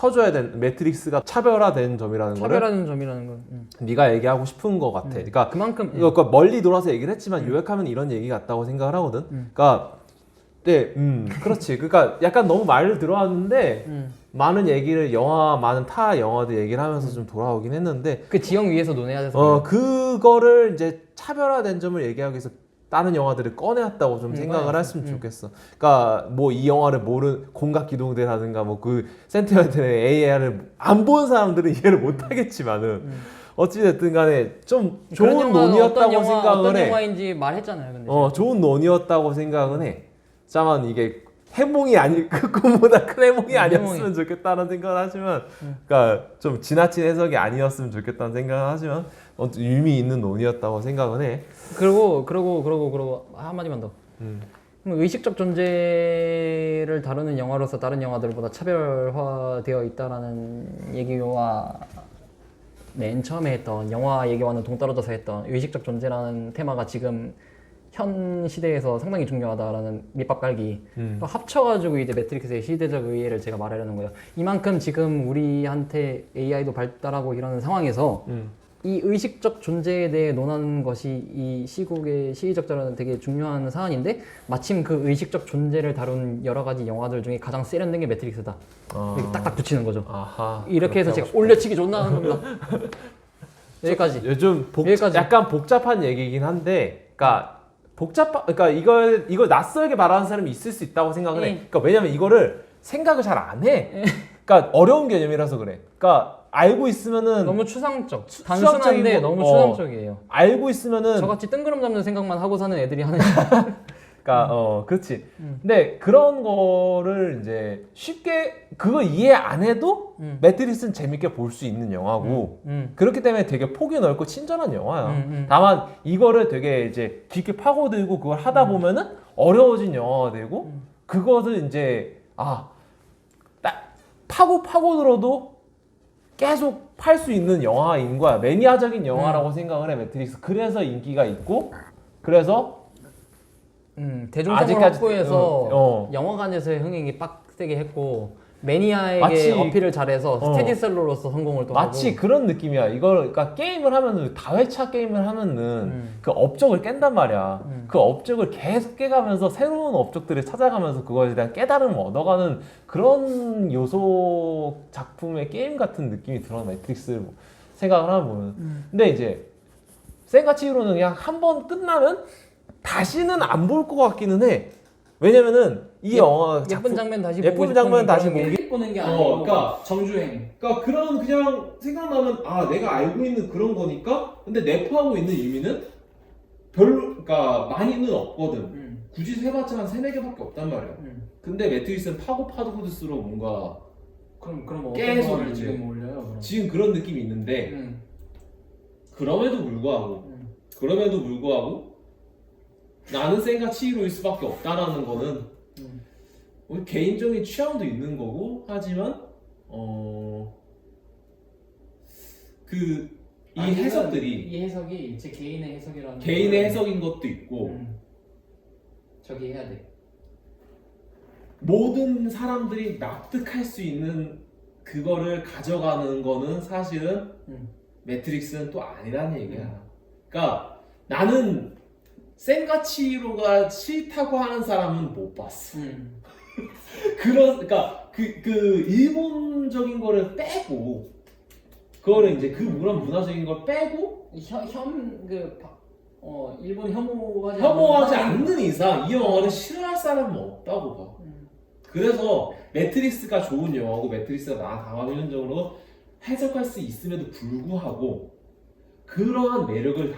매트릭스가 차별화된 점이라는 점이라는 건. 네가 얘기하고 싶은 것 같아. 그러니까 그만큼 그러니까 멀리 돌아서 얘기를 했지만 요약하면 이런 얘기 같다고 생각을 하거든. 그러니까 네, 그렇지. 그러니까 약간 너무 말을 들어왔는데 많은 타 영화들 얘기를 하면서 좀 돌아오긴 했는데 그 지형 위에서 논해야 돼서 그거를 이제 차별화된 점을 얘기하기 위해서 다른 영화들을 꺼내왔다고 좀 생각을 했으면 좋겠어. 그러니까 뭐 이 영화를 모르는 공각기동대라든가 뭐 그 센티멘트의 AI를 안 본 사람들은 이해를 못 하겠지만은 어찌됐든 간에 좀 좋은 논의였다고 생각을 어떤 해. 영화인지 말했잖아요. 근데 좋은 논의였다고 생각은 해. 다만 이게 그 꿈보다 큰 해몽이 아니었으면 좋겠다는 생각을 하지만 그러니까 좀 지나친 해석이 아니었으면 좋겠다는 생각을 하지만 의미 있는 논의였다고 생각은 해. 그리고 한마디만 더. 의식적 존재를 다루는 영화로서 다른 영화들보다 차별화되어 있다라는 얘기와 맨 처음에 했던 영화 얘기와는 동떨어져서 했던 의식적 존재라는 테마가 지금 현 시대에서 상당히 중요하다라는 밑밥 깔기 합쳐가지고 이제 매트릭스의 시대적 의의를 제가 말하려는 거예요. 이만큼 지금 우리한테 AI도 발달하고 이러는 상황에서 이 의식적 존재에 대해 논하는 것이 이 시국의 시의적절한 되게 중요한 사안인데 마침 그 의식적 존재를 다룬 여러 가지 영화들 중에 가장 세련된 게 매트릭스다. 이렇게 딱딱 붙이는 거죠. 이렇게 해서 제가 올려치기 존나 하는 겁니다. 여기까지. 요즘 약간 복잡한 얘기긴 한데, 그러니까 이걸 낯설게 말하는 사람이 있을 수 있다고 생각을 해. 그러니까 왜냐면 이거를 생각을 잘 안 해. 그러니까 어려운 개념이라서 그래. 그러니까 알고 있으면은 너무 추상적. 추상적이고, 단순한데 너무 추상적이에요. 알고 있으면은 저같이 뜬구름 잡는 생각만 하고 사는 애들이 하는. 그러니까 그렇지. 근데 그런 거를 이제 쉽게 그거 이해 안 해도 매트릭스는 재밌게 볼 수 있는 영화고 그렇기 때문에 되게 폭이 넓고 친절한 영화야. 다만 이거를 되게 이제 깊게 파고들고 그걸 하다 보면은 어려워진 영화가 되고 그것을 이제 파고들어도 계속 팔 수 있는 영화인 거야. 매니아적인 영화라고 생각을 해 매트릭스. 그래서 인기가 있고 그래서 대중성을 아직까지- 확보해서 영화관에서의 흥행이 빡세게 했고 매니아에게 마치- 어필을 잘해서 스테디셀러로서 성공을 또 마치 하고. 그런 느낌이야. 이걸 그러니까 게임을 하면은 다회차 게임을 하면은 그 업적을 깬단 말이야. 그 업적을 계속 깨가면서 새로운 업적들을 찾아가면서 그거에 대한 깨달음을 얻어가는 그런 요소 작품의 게임 같은 느낌이 들어 매트릭스를 생각을 하면 보면. 근데 이제 센가치히로는 그냥 한 번 끝나면 다시는 안 볼 것 같기는 해. 왜냐면은 이 영화 예쁜 장면 다시 예쁜 보고 장면 싶은 다시 그런 보기- 게 보는 게 아니고 그러니까 정주행. 그러니까 그런 그냥 생각나면 내가 알고 있는 그런 거니까 근데 내포하고 있는 의미는 별로 그러니까 많이는 없거든. 굳이 해봤자 한 3-4개밖에 없단 말이야. 근데 매트릭스는 파고들수록 뭔가 그럼 어떤 계속 거를 이제 지금 올려요? 그럼? 지금 그런 느낌이 있는데 그럼에도 불구하고 나는 센가 치히로일 수밖에 없다라는 거는 우리 개인적인 취향도 있는 거고 하지만 이 해석들이 이 해석이 제 개인의 해석이라는 개인의 해석인 것도 있고 저기 해야 돼. 모든 사람들이 납득할 수 있는 그거를 가져가는 거는 사실은 매트릭스는 또 아니라는 얘기야. 그러니까 나는 센가치히로가 싫다고 하는 사람은 못 봤어. 그러니까 그 일본적인 거를 빼고 그거를 이제 그런 문화적인 걸 빼고 일본 혐오하지 않는 이상 이 영화를 싫어할 사람은 없다고 봐. 그래서 매트릭스가 좋은 영화고 매트릭스가 나 강화면적으로 해석할 수 있음에도 불구하고 그러한 매력을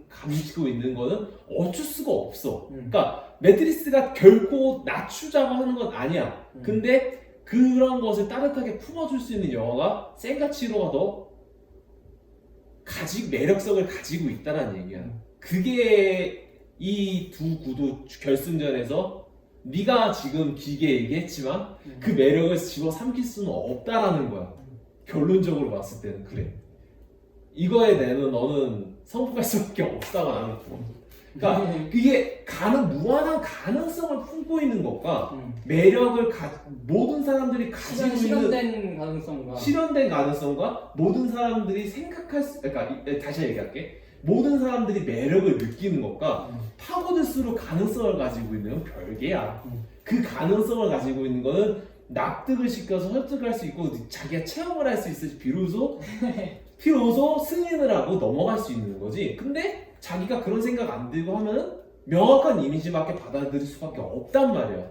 감추고 있는 거는 어쩔 수가 없어. 그러니까 매트릭스가 결코 낮추자고 하는 건 아니야. 근데 그런 것을 따뜻하게 품어줄 수 있는 영화가 센가치히로가 더 매력성을 가지고 있다는 얘기야. 그게 이 두 구도 결승전에서 네가 지금 길게 얘기했지만 그 매력을 집어삼킬 수는 없다라는 거야. 결론적으로 봤을 때는 그래. 이거에 대해서 너는 성공할 수밖에 없다고 나는 봐. 그러니까 그게 무한한 가능성을 품고 있는 것과 매력을 모든 사람들이 가지고 있는 실현된 가능성과 모든 사람들이 그러니까 다시 얘기할게. 모든 사람들이 매력을 느끼는 것과 파고들수록 가능성을 가지고 있는 건 별개야. 그 가능성을 가지고 있는 거는 납득을 시켜서 설득할 수 있고 자기가 체험을 할 수 있어야지 비로소 승인을 하고 넘어갈 수 있는 거지. 근데 자기가 그런 생각 안 들고 하면은 명확한 이미지밖에 받아들일 수밖에 없단 말이야.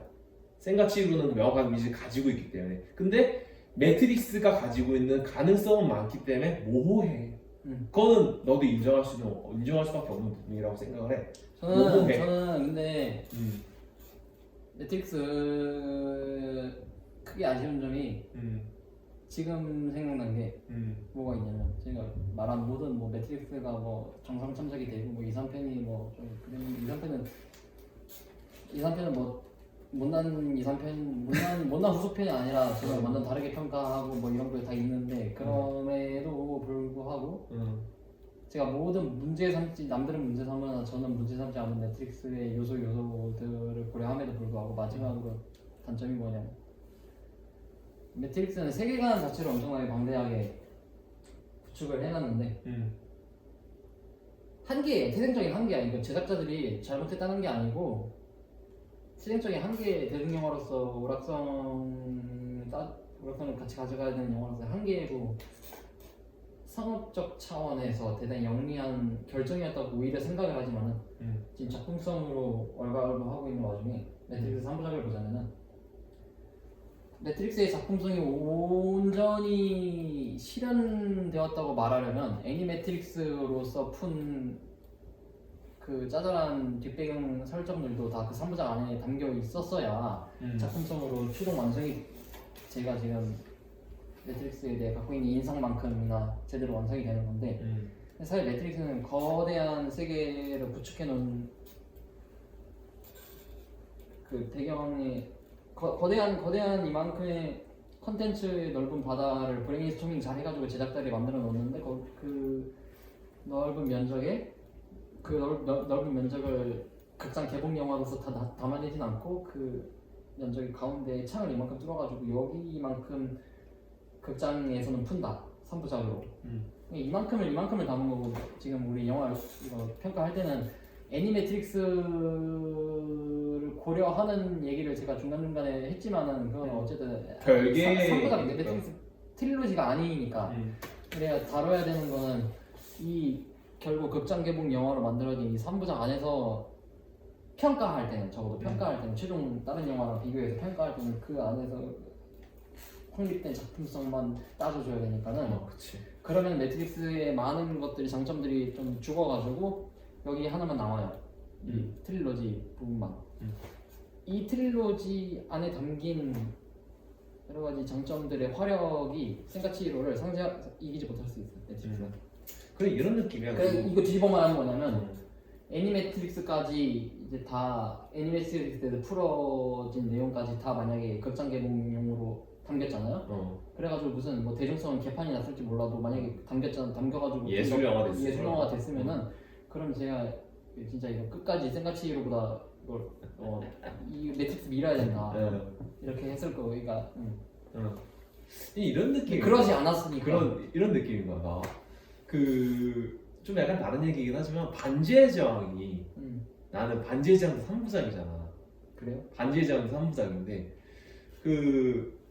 센가치히로는 명확한 이미지를 가지고 있기 때문에. 근데 매트릭스가 가지고 있는 가능성은 많기 때문에 모호해. 그거는 너도 인정할 수밖에 없는 부분이라고 생각을 해. 저는 근데 매트릭스 크게 아쉬운 점이 지금 생각난 게 뭐가 있냐면 제가 말한 모든 매트릭스가 정상 참작이 되고 2, 3편이 좀 그런 2, 3편은 못난 2, 3편 못난 후속편이 아니라 제가 완전 다르게 평가하고 이런 거 다 있는데 그럼에도 불구하고 제가 모든 문제 삼지 남들은 문제 삼으나 저는 문제 삼지 않은 매트릭스의 요소들을 고려함에도 불구하고 마지막으로 단점이 뭐냐면 매트릭스는 세계관 자체를 엄청나게 방대하게 구축을 해놨는데 한계예요. 태생적인 한계야. 이건 제작자들이 잘못했다는 게 아니고 태생적인 한계 대중영화로서 오락성을 같이 가져가야 되는 영화로서 한계고 상업적 차원에서 대단히 영리한 결정이었다고 오히려 생각을 하지만은 지금 작품성으로 얼갈로 하고 있는 와중에 매트릭스 3부작을 보자면은 매트릭스의 작품성이 온전히 실현되었다고 말하려면 애니매트릭스로서 푼 그 짜잘한 뒷배경 설정들도 다 그 3부작 안에 담겨 있었어야 작품성으로 최종 완성이 제가 지금 매트릭스에 대해 갖고 있는 인상만큼이나 제대로 완성이 되는 건데 사실 매트릭스는 거대한 세계를 구축해 놓은 그 배경에 거대한 이만큼의 컨텐츠의 넓은 바다를 브레인스토밍 잘 해가지고 제작자들이 만들어 놓는데 그 넓은 면적에 그 넓은 면적을 극장 개봉 영화로서 다 담아내진 않고 그 면적이 가운데 창을 이만큼 뚫어가지고 여기만큼 극장에서는 푼다 3부작으로 이만큼을 담은 거고 지금 우리 영화 이거 평가할 때는 애니매트릭스를 고려하는 얘기를 제가 중간중간에 했지만은 그건 어쨌든 별개의 3부작 매트릭스 트릴로지가 아니니까 그래야 다뤄야 되는 거는 이 결국 극장 개봉 영화로 만들어진 이 3부작 안에서 평가할 때는 적어도 평가할 때는 최종 다른 영화랑 비교해서 평가할 때는 그 안에서 확립된 작품성만 따져줘야 되니까는 그치. 그러면 매트릭스의 많은 것들이 장점들이 좀 죽어가지고 여기 하나만 남아요. 이 트릴로지 부분만. 이 트릴로지 안에 담긴 여러 가지 장점들의 화력이 센가치히로를 이기지 못할 수 있어요. 매트릭스는. 그래 이런 느낌이야. 그래서 이거 뒤집어 말하는 뭐냐면 애니매트릭스까지 이제 다 애니매트릭스에서 풀어진 내용까지 다 만약에 극장 개봉용으로 담겼잖아요. 그래가지고 무슨 뭐 대중성은 개판이 났을지 몰라도 만약에 담겨가지고 예술 영화 됐으면은 그럼 제가 진짜 이거 끝까지 센가치히로보다 이걸 이 매트릭스 밀어야 된다 이렇게 했을 거. 그러니까 이런 느낌. 그러지 않았으니까 이런 느낌인 거야. 나. 좀 약간 다른 얘기긴 하지만 반지의 제왕이 나는 반지의 제왕도 3부작이잖아. 그래요? 반지의 제왕도 3부작인데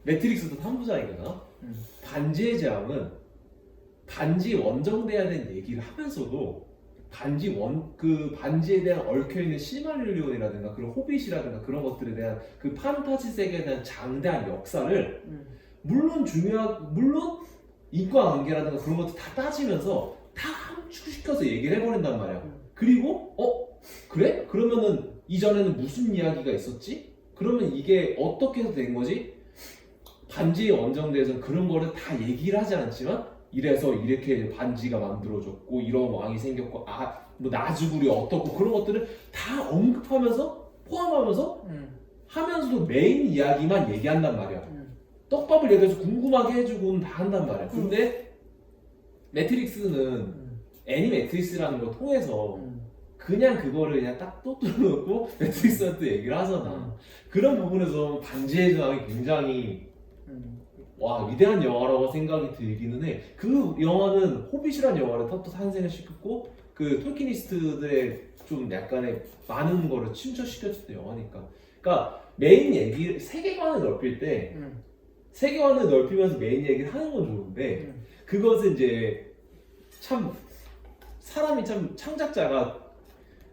매트릭스도 3부작이잖아. 반지의 제왕은 반지 원정돼야 되는 얘기를 하면서도 반지에 대한 얽혀있는 시마릴리온이라든가 그런 호빗이라든가 그런 것들에 대한 그 판타지 세계에 대한 장대한 역사를 물론 인과관계라든가 그런 것도 다 따지면서 다 함축시켜서 얘기를 해버린단 말이야. 그리고 그래? 그러면은 이전에는 무슨 이야기가 있었지? 그러면 이게 어떻게 해서 된 거지? 반지의 원정대에서는 그런 거를 다 얘기를 하지 않지만 이래서 이렇게 반지가 만들어졌고 이런 왕이 생겼고 뭐 나주굴이 어떻고 그런 것들을 다 언급하면서 포함하면서 하면서도 메인 이야기만 얘기한단 말이야. 떡밥을 얘기해서 궁금하게 해주고는 다 한단 말이야. 근데 매트릭스는 애니매트릭스라는 걸 통해서 그냥 그거를 그냥 딱 또 뚫어놓고 매트릭스한테 얘기를 하잖아. 그런 부분에서 반지의 제왕이 굉장히 위대한 영화라고 생각이 들기는 해. 그 영화는 호빗이라는 영화를 또 탄생을 시켰고 그 톨키니스트들의 좀 약간의 많은 거를 침투시켰던 영화니까. 그러니까 메인 얘기 세계관을 넓힐 때 세계관을 넓히면서 메인 얘기를 하는 건 좋은데 그것은 이제 참 사람이 참 창작자가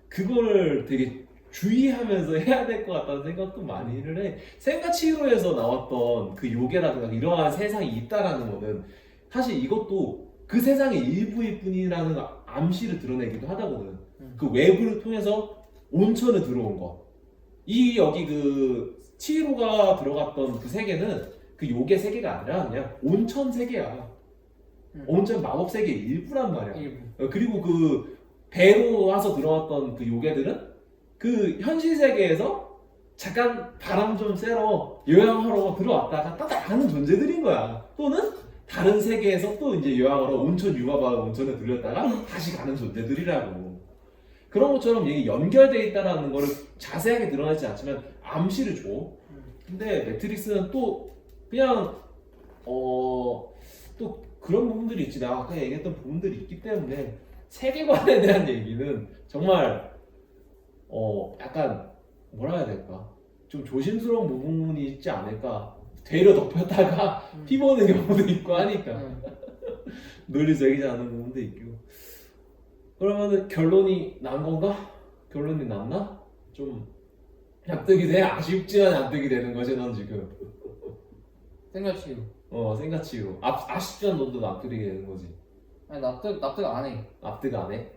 그거를 되게 주의하면서 해야 될 것 같다는 생각도 많이를 해. 센가치히로에서 나왔던 그 요괴라든가 이러한 세상이 있다라는 거는 사실 이것도 그 세상의 일부일 뿐이라는 암시를 드러내기도 하다거든. 그 외부를 통해서 온천에 들어온 거. 여기 그 치히로가 들어갔던 그 세계는 그 요괴 세계가 아니라 그냥 온천 세계야. 온천 마법 세계의 일부란 말이야. 그리고 그 배로 와서 들어왔던 그 요괴들은 그 현실 세계에서 잠깐 바람 좀 쐬러 요양하러 들어왔다가 딱 나가는 존재들인 거야. 또는 다른 세계에서 또 이제 요양하러 온천 유마바 온천에 들렸다가 다시 가는 존재들이라고. 그런 것처럼 이게 연결돼 있다라는 거를 자세하게 드러나지 않지만 암시를 줘. 근데 매트릭스는 또 그냥 또 그런 부분들이 있지. 나 아까 얘기했던 부분들이 있기 때문에 세계관에 대한 얘기는 정말 약간 뭐라 해야 될까? 좀 조심스러운 부분이 있지 않을까? 되려 덮였다가 피보는 경우도 있고 하니까 논리적이지 않은 부분도 있고. 그러면은 결론이 난 건가? 결론이 났나? 좀 납득이 돼? 아쉽지만 납득이 되는 거지 넌 지금. 생각치기로. 생가치로 아쉽지만 너도 납득이 되는 거지. 아니 납득 안 해. 납득 안 해?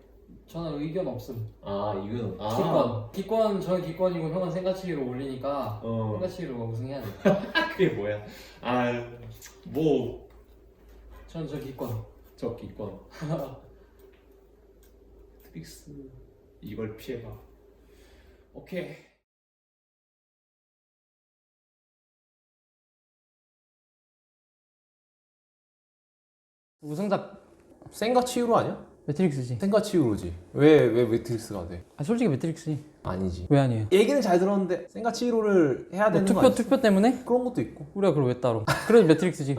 저는 의견 없음. 이건 기권 저는 기권이고 형은 생가치기로 올리니까 어 생가치기로 우승해야 돼. 그게 뭐야? 뭐 저는 저 기권. 적기권 트릭스 이걸 피해봐. 오케이. 우승작 생가치로 아니야? 매트릭스지. 생가치로지. 왜 매트릭스가 돼? 아 솔직히 매트릭스지. 아니지. 왜 아니에요? 얘기는 잘 들었는데 생가치로를 해야 되는 거 아니야? 투표 때문에? 그런 것도 있고. 우리가 그걸 왜 따로? 그래도 매트릭스지.